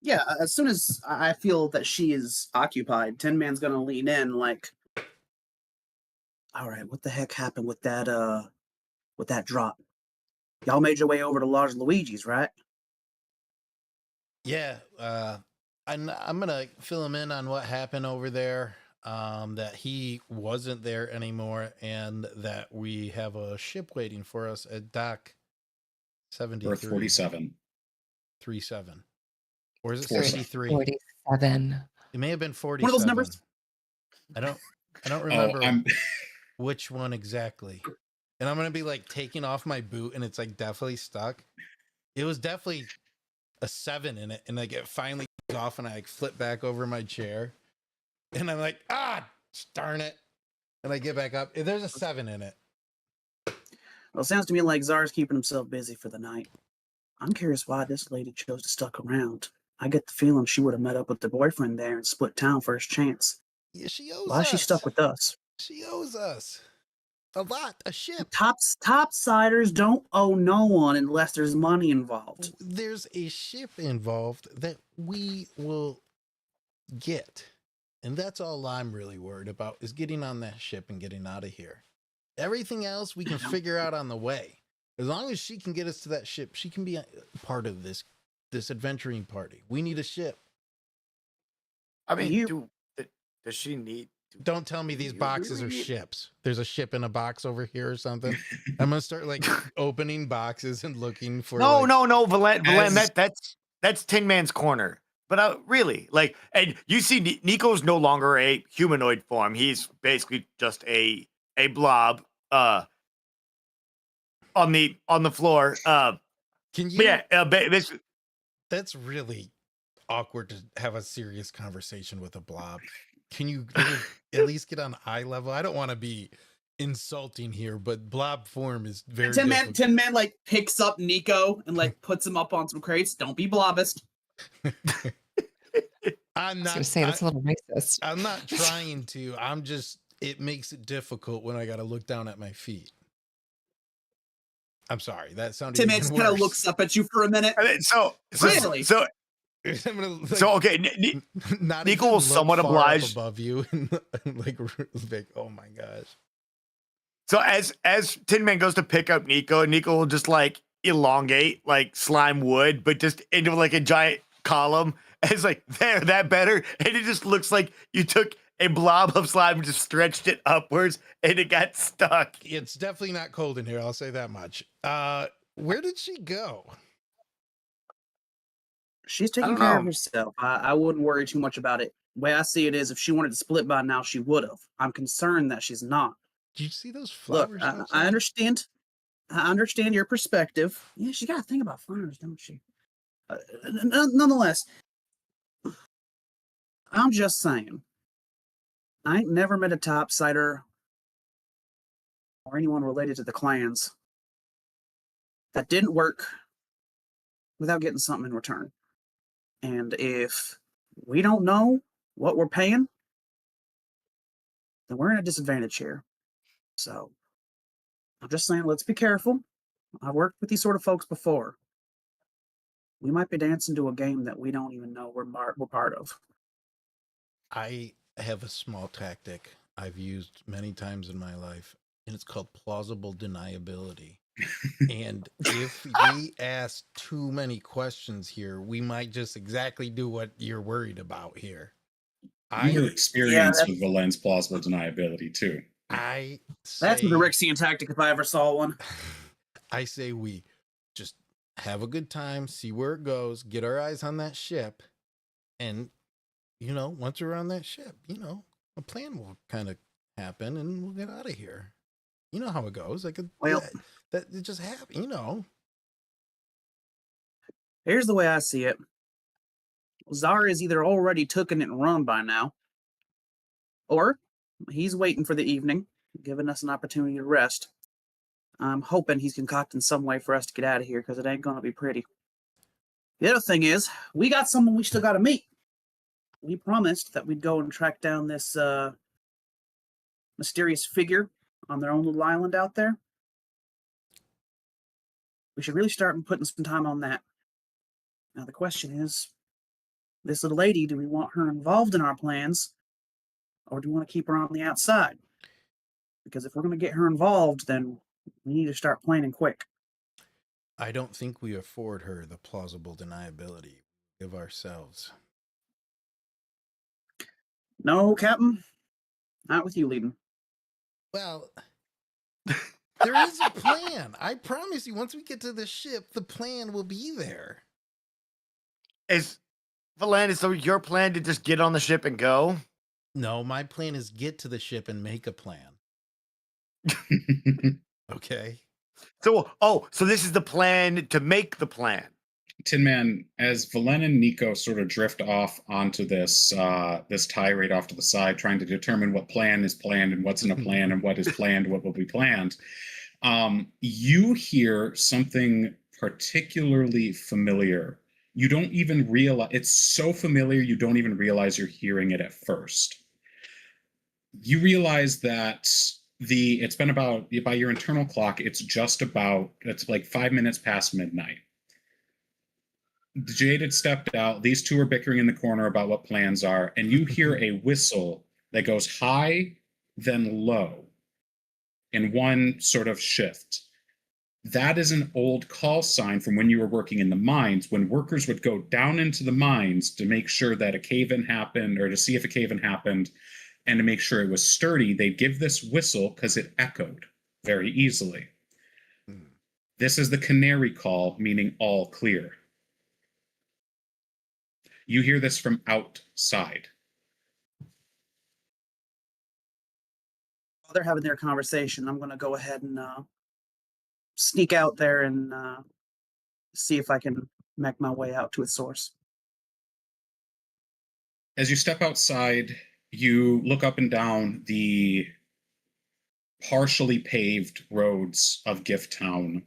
yeah, as soon as I feel that she is occupied, Tin Man's gonna lean in like, all right, what the heck happened with that drop? Y'all made your way over to Large Luigi's, right? Yeah, I'm gonna fill him in on what happened over there. That he wasn't there anymore, and that we have a ship waiting for us at dock Earth 73 47. 37, or is it 47. 73? 47. It may have been One 47. of those numbers. I don't Oh, remember I'm which one exactly. And I'm gonna be like taking off my boot, and it's like definitely stuck. It was definitely a 7 in it, and like it finally goes off, and I like flip back over my chair, and I'm like, darn it, and I get back up. There's a 7 in it. Well, it sounds to me like Czar's keeping himself busy for the night. I'm curious why this lady chose to stick around. I get the feeling she would have met up with her boyfriend there and split town first chance. Yeah, she owes Why is she us. stuck with us? She owes us a lot. A ship. Topsiders don't owe no one unless there's money involved. There's a ship involved that we will get. And that's all I'm really worried about, is getting on that ship and getting out of here. Everything else we can figure out on the way. As long as she can get us to that ship, she can be a part of this adventuring party. We need a ship. I mean, You- does she need? Don't tell me these You boxes really are need- ships. There's a ship in a box over here or something. I'm gonna start like opening boxes and looking for. No, like, no, Valen, As- that's Tin Man's corner. But really, like, and you see, Nico's no longer a humanoid form. He's basically just a blob. On the floor. Can you? But yeah, basically, That's really awkward to have a serious conversation with a blob. Can you at least get on eye level? I don't want to be insulting here, but blob form is very difficult. Tin Man like picks up Nico and like puts him up on some crates. Don't be blobist. I'm I was not going to say, that's a little racist. I'm not trying to. I'm just, it makes it difficult when I got to look down at my feet. I'm sorry. That sounded Tin Man even just kind of worse. looks up at you for a minute. I mean, Really? I'm gonna, like, okay. not Nico even will look somewhat far oblige. up above you and like, oh my gosh. So as Tin Man goes to pick up Nico will just like elongate like slime wood, but just into like a giant column. And it's like, there, that better. And it just looks like you took a blob of slime and just stretched it upwards and it got stuck. It's definitely not cold in here, I'll say that much. Where did she go? She's I taking don't care of know. herself. I wouldn't worry too much about it. The way I see it is, if she wanted to split by now, she would have. I'm concerned that she's not. Did you see those Look, flowers I outside? understand. I understand your perspective. Yeah, she got to think about flowers, don't she? Nonetheless, I'm just saying. I ain't never met a topsider or anyone related to the clans that didn't work without getting something in return. And if we don't know what we're paying, then we're in a disadvantage here. So I'm just saying, let's be careful. I've worked with these sort of folks before. We might be dancing to a game that we don't even know we're part of. I have a small tactic I've used many times in my life, and it's called plausible deniability. And if we ask too many questions here, we might just exactly do what you're worried about here. You were I experienced with Valen's plausible deniability too. I That's say the Rixian tactic if I ever saw one. I say we just have a good time, see where it goes, get our eyes on that ship, and once we're on that ship, a plan will kind of happen, and we'll get out of here. You know how it goes. Like Well, that it just happened. Here's the way I see it. Zara is either already taken it and run by now, or he's waiting for the evening, giving us an opportunity to rest. I'm hoping he's concocting some way for us to get out of here, because it ain't going to be pretty. The other thing is, we got someone we still got to meet. We promised that we'd go and track down this mysterious figure on their own little island out there. We should really start putting some time on that. Now, the question is, this little lady, do we want her involved in our plans, or do we want to keep her on the outside? Because if we're going to get her involved, then we need to start planning quick. I don't think we afford her the plausible deniability of ourselves. No, Captain. Not with you leading. Well, there is a plan. I promise you, once we get to the ship, the plan will be there. Is Valan, so your plan to just get on the ship and go? No, my plan is get to the ship and make a plan. Okay. So, so this is the plan to make the plan. Tin Man, as Valen and Nico sort of drift off onto this this tirade off to the side, trying to determine what plan is planned and what's in a plan and what is planned, what will be planned, you hear something particularly familiar. You don't even realize it's so familiar you don't even realize you're hearing it at first. You realize that it's been about, by your internal clock, it's like 5 minutes past midnight. Jade had stepped out. These two are bickering in the corner about what plans are, and you hear a whistle that goes high, then low, in one sort of shift. That is an old call sign from when you were working in the mines, when workers would go down into the mines to make sure that a cave-in happened, or to see if a cave-in happened, and to make sure it was sturdy. They'd give this whistle because it echoed very easily. This is the canary call, meaning all clear. You hear this from outside. While they're having their conversation, I'm going to go ahead and sneak out there and see if I can make my way out to its source. As you step outside, you look up and down the partially paved roads of Gift Town.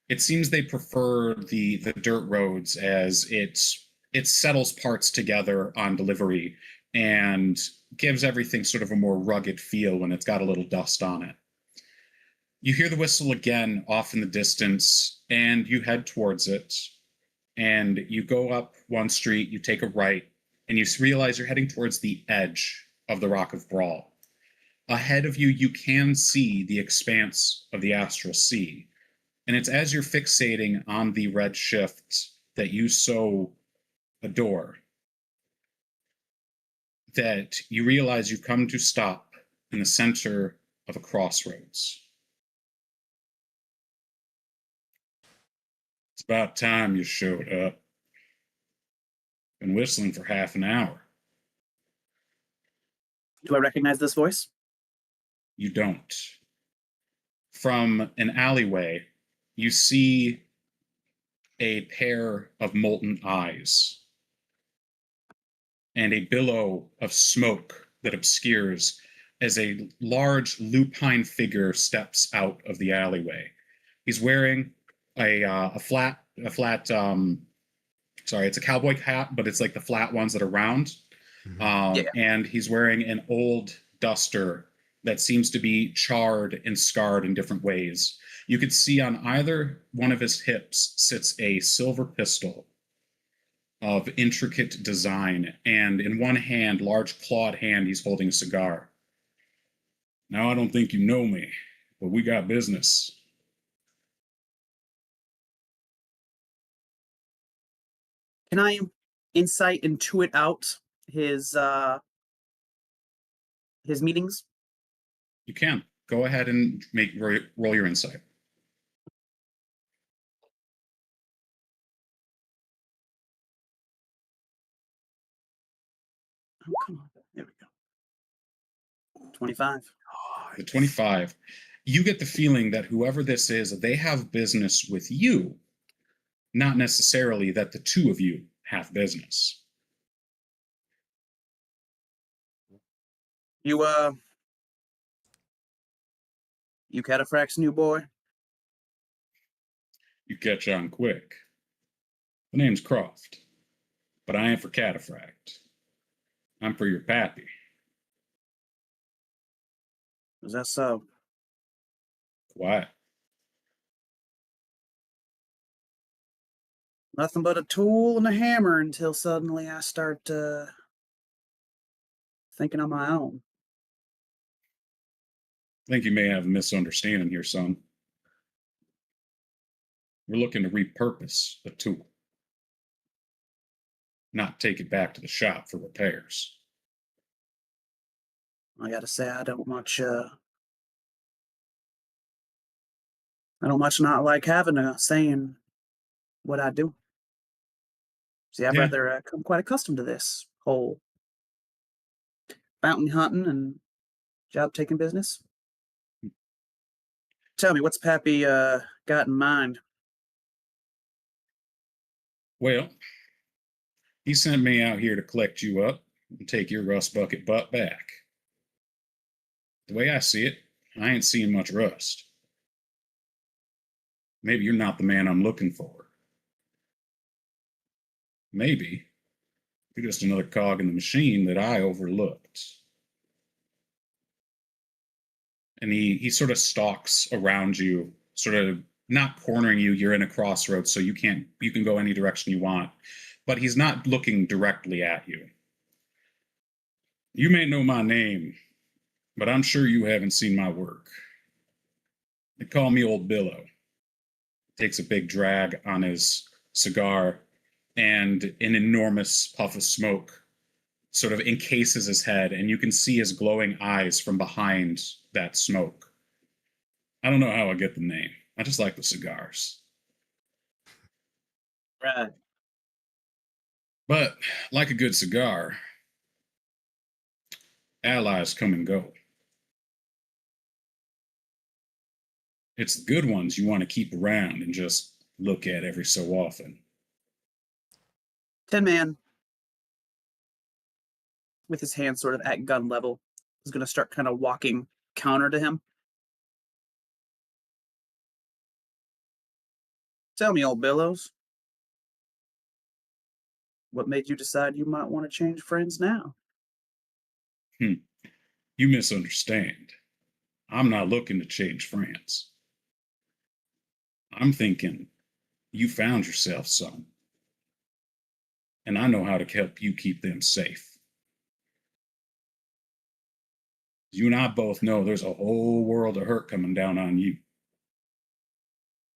It seems they prefer the dirt roads, as it settles parts together on delivery and gives everything sort of a more rugged feel when it's got a little dust on it. You hear the whistle again off in the distance, and you head towards it. And you go up one street, you take a right, and you realize you're heading towards the edge of the Rock of Brawl. Ahead of you, you can see the expanse of the Astral Sea. And it's as you're fixating on the red shift that you so a door that you realize you've come to stop in the center of a crossroads. It's about time you showed up. Been whistling for half an hour. Do I recognize this voice? You don't. From an alleyway, you see a pair of molten eyes and a billow of smoke that obscures as a large lupine figure steps out of the alleyway. He's wearing a flat sorry, it's a cowboy hat, but it's like the flat ones that are round. Yeah. And he's wearing an old duster that seems to be charred and scarred in different ways. You could see on either one of his hips sits a silver pistol of intricate design, and in one hand, large clawed hand, he's holding a cigar. Now, I don't think you know me, but we got business. Can I insight intuit out his meetings? You can. Go ahead and roll your insight. Oh, come on. There we go. 25. The 25. You get the feeling that whoever this is, they have business with you, not necessarily that the two of you have business. You you Cataphract's new boy? You catch on quick. The name's Croft, but I ain't for Cataphract. I'm for your pappy. Is that so? Quiet. Nothing but a tool and a hammer until suddenly I start thinking on my own. I think you may have a misunderstanding here, son. We're looking to repurpose a tool, not take it back to the shop for repairs. I gotta say I don't much not like having a saying what I do. See, I've Yeah. rather come quite accustomed to this whole bounty hunting and job taking business. Tell me, what's Pappy got in mind? Well, he sent me out here to collect you up and take your rust bucket butt back. The way I see it, I ain't seeing much rust. Maybe you're not the man I'm looking for. Maybe you're just another cog in the machine that I overlooked. And he sort of stalks around you, sort of not cornering you. You're in a crossroads, so you can go any direction you want. But he's not looking directly at you. You may know my name, but I'm sure you haven't seen my work. They call me Old Billow. Takes a big drag on his cigar, and an enormous puff of smoke sort of encases his head, and you can see his glowing eyes from behind that smoke. I don't know how I get the name. I just like the cigars. Right. But like a good cigar, allies come and go. It's the good ones you want to keep around and just look at every so often. Tin Man, with his hand sort of at gun level, is going to start kind of walking counter to him. Tell me, Old Billows, what made you decide you might want to change friends now? You misunderstand. I'm not looking to change friends. I'm thinking you found yourself some, and I know how to help you keep them safe. You and I both know there's a whole world of hurt coming down on you.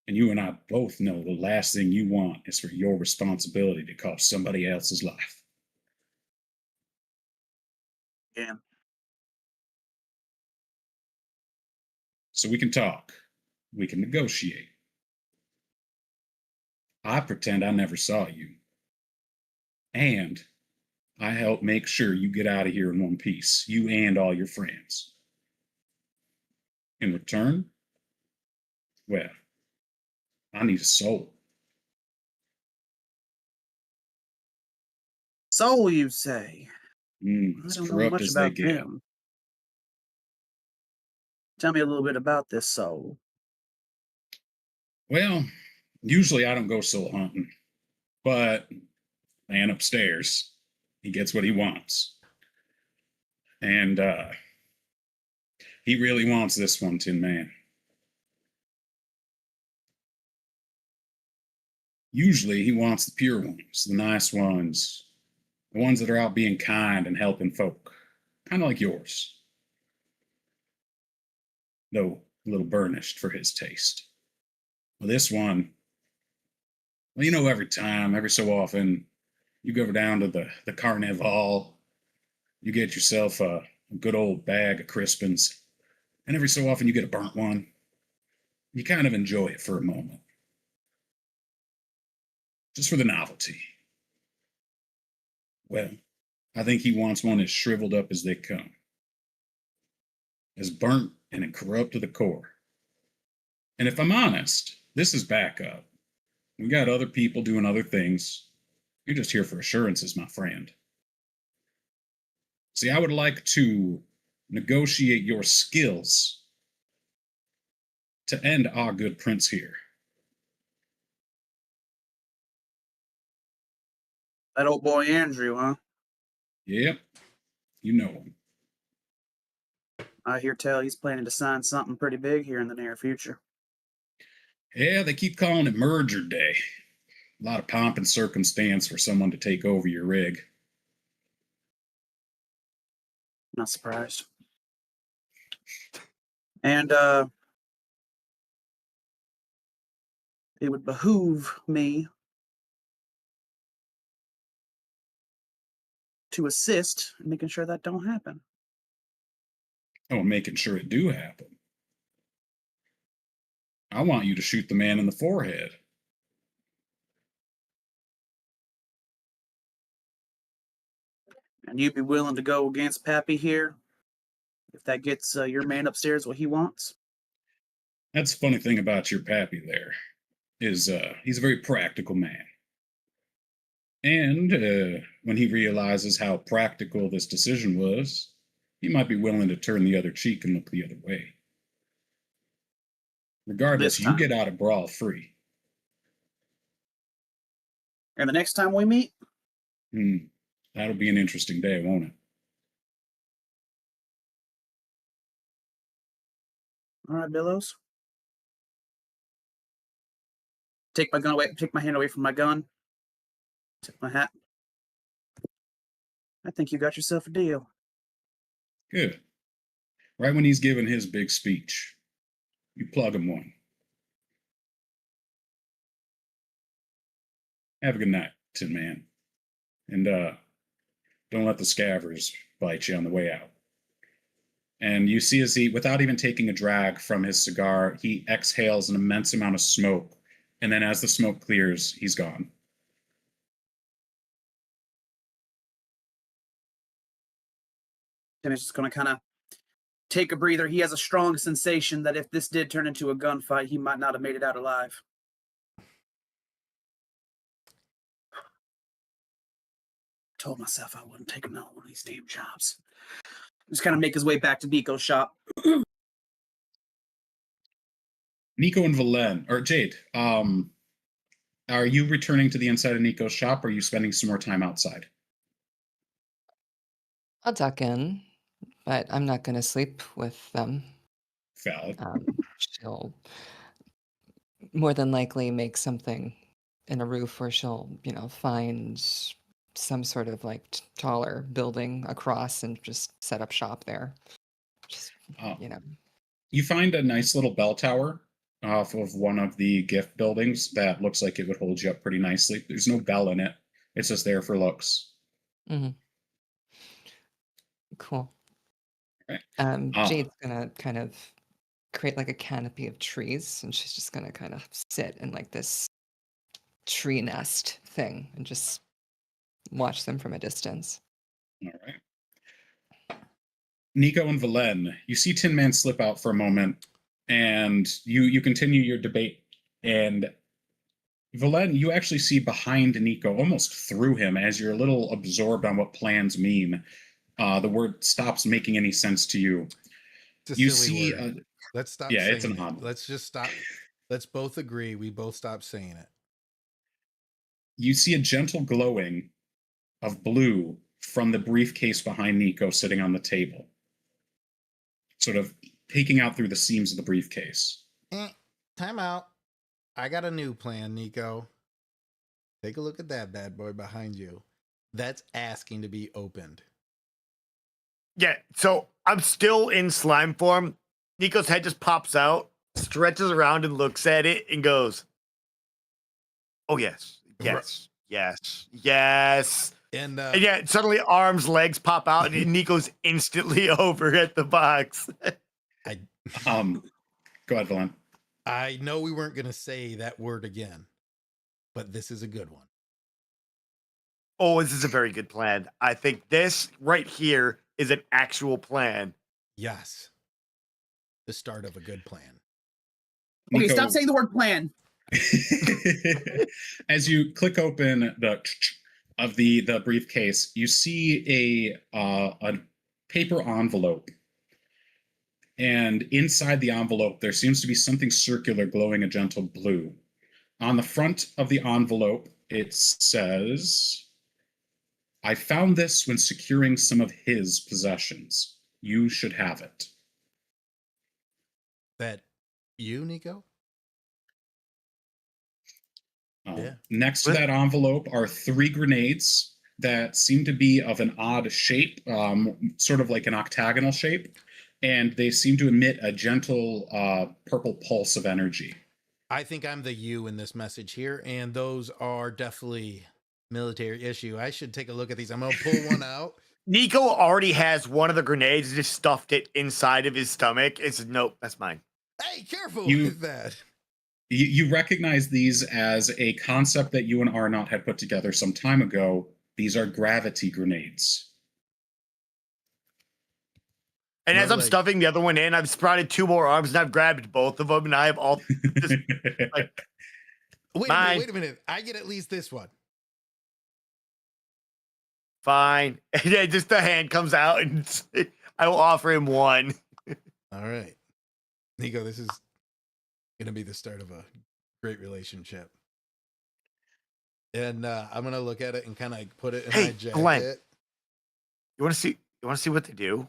And you and I both know the last thing you want is for your responsibility to cost somebody else's life. Yeah. So we can talk, we can negotiate. I pretend I never saw you. And I help make sure you get out of here in one piece, you and all your friends. In return, well, I need a soul. Soul, you say? I As don't know corrupt much as they about get. them. Tell me a little bit about this soul. Well, usually I don't go soul hunting, but man upstairs, he gets what he wants. And he really wants this one, Tin Man. Usually he wants the pure ones, the nice ones, the ones that are out being kind and helping folk, kind of like yours. Though a little burnished for his taste. Well, this one, well, every so often, you go down to the Carnival, you get yourself a good old bag of Crispins, and every so often you get a burnt one. You kind of enjoy it for a moment, just for the novelty. Well, I think he wants one as shriveled up as they come, as burnt and corrupt to the core. And if I'm honest, this is backup. We got other people doing other things. You're just here for assurances, my friend. See, I would like to negotiate your skills to end our good prince here. That old boy Andrew, huh? Yep, you know him. I hear tell he's planning to sign something pretty big here in the near future. Yeah, they keep calling it Merger Day. A lot of pomp and circumstance for someone to take over your rig. Not surprised. And it would behoove me to assist in making sure that don't happen. Oh, making sure it do happen. I want you to shoot the man in the forehead. And you'd be willing to go against Pappy here if that gets your man upstairs what he wants? That's the funny thing about your pappy there, is he's a very practical man. And when he realizes how practical this decision was, he might be willing to turn the other cheek and look the other way. Regardless, This you get time. out of brawl free. And the next time we meet, That'll be an interesting day, won't it? all right, Billows. Take my gun away. Take my hand away from my gun. Take my hat. I think you got yourself a deal. Good. Right when he's giving his big speech, you plug him one. Have a good night, Tin Man. And don't let the scavers bite you on the way out. And you see as he, without even taking a drag from his cigar, he exhales an immense amount of smoke. And then as the smoke clears, he's gone. Timmy's just going to kind of take a breather. He has a strong sensation that if this did turn into a gunfight, he might not have made it out alive. Told myself I wouldn't take another one of these damn jobs. Just kind of make his way back to Nico's shop. Nico and Valen, or Jade, are you returning to the inside of Nico's shop, or are you spending some more time outside? I'll duck in, but I'm not going to sleep with them. Valid. She'll more than likely make something in a roof, or she'll, find some sort of like taller building across and just set up shop there. Just, Oh. you know. You find a nice little bell tower off of one of the gift buildings that looks like it would hold you up pretty nicely. There's no bell in it. It's just there for looks. Hmm. Cool. Right. Jade's gonna kind of create like a canopy of trees, and she's just gonna kind of sit in like this tree nest thing and just watch them from a distance. All right. Nico and Valen, you see Tin Man slip out for a moment, and you continue your debate. And Valen, you actually see behind Nico, almost through him, as you're a little absorbed on what plans mean. The word stops making any sense to you. It's a You silly see, word. Let's stop yeah, saying it's an it. odd word. Let's just stop. Let's both agree. We both stop saying it. You see a gentle glowing of blue from the briefcase behind Nico sitting on the table, sort of peeking out through the seams of the briefcase. Time out. I got a new plan, Nico. Take a look at that bad boy behind you. That's asking to be opened. Yeah, so I'm still in slime form. Nico's head just pops out, stretches around and looks at it and goes, "Oh, yes, yes, yes, yes." And And yeah, suddenly arms, legs pop out, and Nico's instantly over at the box. I Go ahead, Valen. I know we weren't going to say that word again, but this is a good one. Oh, this is a very good plan. I think this right here is an actual plan. Yes. The start of a good plan. Okay, Nico, stop saying the word plan. as you click open the of the briefcase, you see a paper envelope, and inside the envelope there seems to be something circular glowing a gentle blue. On the front of the envelope it says, "I found this when securing some of his possessions. You should have it." That you, Nico? Yeah. Next to What? that envelope are 3 grenades that seem to be of an odd shape, sort of like an octagonal shape, and they seem to emit a gentle purple pulse of energy. I think I'm the you in this message here, and those are definitely military issue. I should take a look at these. I'm going to pull one out. Nico already has one of the grenades, just stuffed it inside of his stomach. It's nope, that's mine. Hey, careful You- with that. You recognize these as a concept that you and Arnott had put together some time ago. These are gravity grenades. And as Well, I'm like- stuffing the other one in, I've sprouted 2 more arms and I've grabbed both of them, and I have all just Mine. Wait a minute. I get at least this one. fine. And yeah, just the hand comes out, and I will offer him one. All right. Nico, this is going to be the start of a great relationship. And I'm going to look at it and kind of like put it in Hey, my jacket. Glenn. You want to see? You want to see what they do?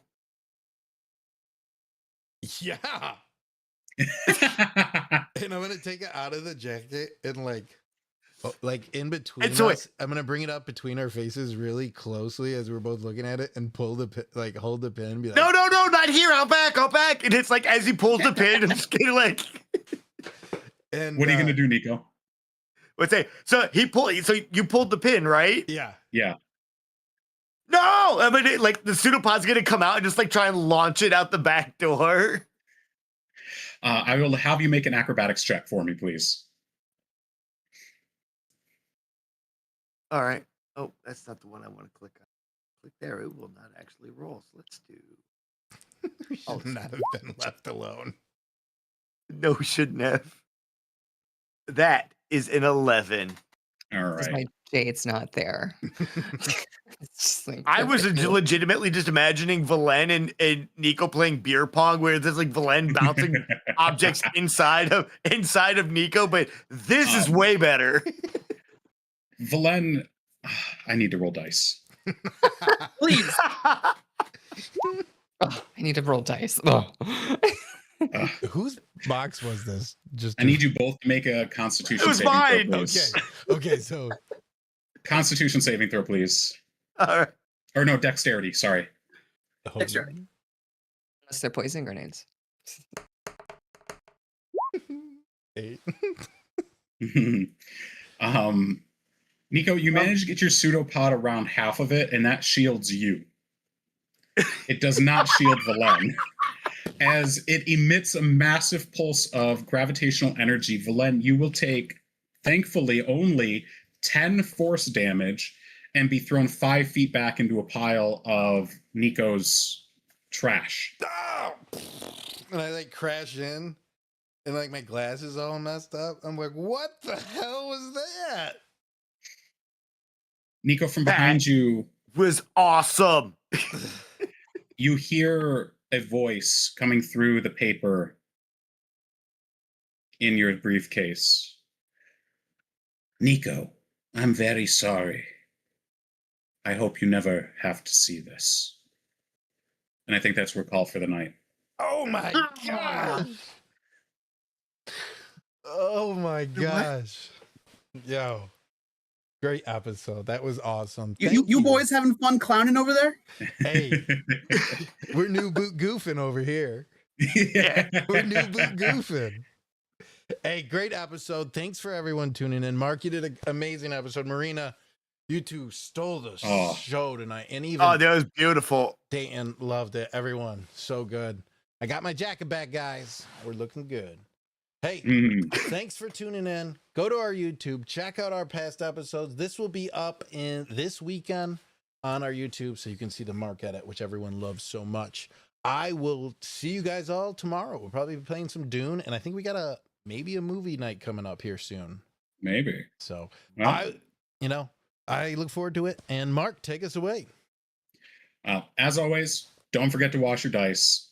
Yeah. And I'm going to take it out of the jacket and like in between And so us, I'm going to bring it up between our faces really closely as we're both looking at it and pull the like hold the pin and be like, No, not here. Out back. And it's like as he pulls the pin, I'm just getting like. And What are you going to do, Nico? What's that? So you pulled the pin, right? Yeah. Yeah. No, I mean, like the pseudopod's gonna come out and just like try and launch it out the back door. I will have you make an acrobatics check for me, please. All right. Oh, that's not the one I want to click on. Click there. It will not actually roll. So let's do. We should not have been left alone. No, shouldn't have. That is an 11. All That's right. why Jade's not there. It's just like I was perfect. legitimately just imagining Valen and Nico playing beer pong, where there's like Valen bouncing objects inside of Nico, but this is way better. Valen, I need to roll dice. Please. Oh, I need to roll dice. Oh. Whose box was this? I need you both to make a Constitution It was saving mine. throw, please. Okay, so Constitution saving throw, please. All right. Or no, dexterity. Sorry. Dexterity. Unless they're poison grenades. 8. Nico, you managed to get your pseudopod around half of it, and that shields you. It does not shield Valen. As it emits a massive pulse of gravitational energy, Valen, you will take, thankfully, only 10 force damage and be thrown 5 feet back into a pile of Nico's trash. Oh! And I like crash in, and like my glass is all messed up. I'm like, what the hell was that? Nico, from behind you Was awesome. you hear a voice coming through the paper in your briefcase. Nico, I'm very sorry. I hope you never have to see this. And I think that's your call for the night. Oh my gosh. Oh my gosh. Yo. Great episode. That was awesome. You boys having fun clowning over there? Hey, we're new boot goofing over here. Yeah. We're new boot goofing. Hey, great episode. Thanks for everyone tuning in. Mark, you did an amazing episode. Marina, you two stole the show tonight. And even that was beautiful. Dayton loved it. Everyone, so good. I got my jacket back, guys. We're looking good. Hey, thanks for tuning in. Go to our YouTube. Check out our past episodes. This will be up in this weekend on our YouTube, so you can see the Mark edit, which everyone loves so much. I will see you guys all tomorrow. We'll probably be playing some Dune, and I think we got maybe a movie night coming up here soon. Maybe. So well, I look forward to it. And Mark, take us away. As always, don't forget to wash your dice.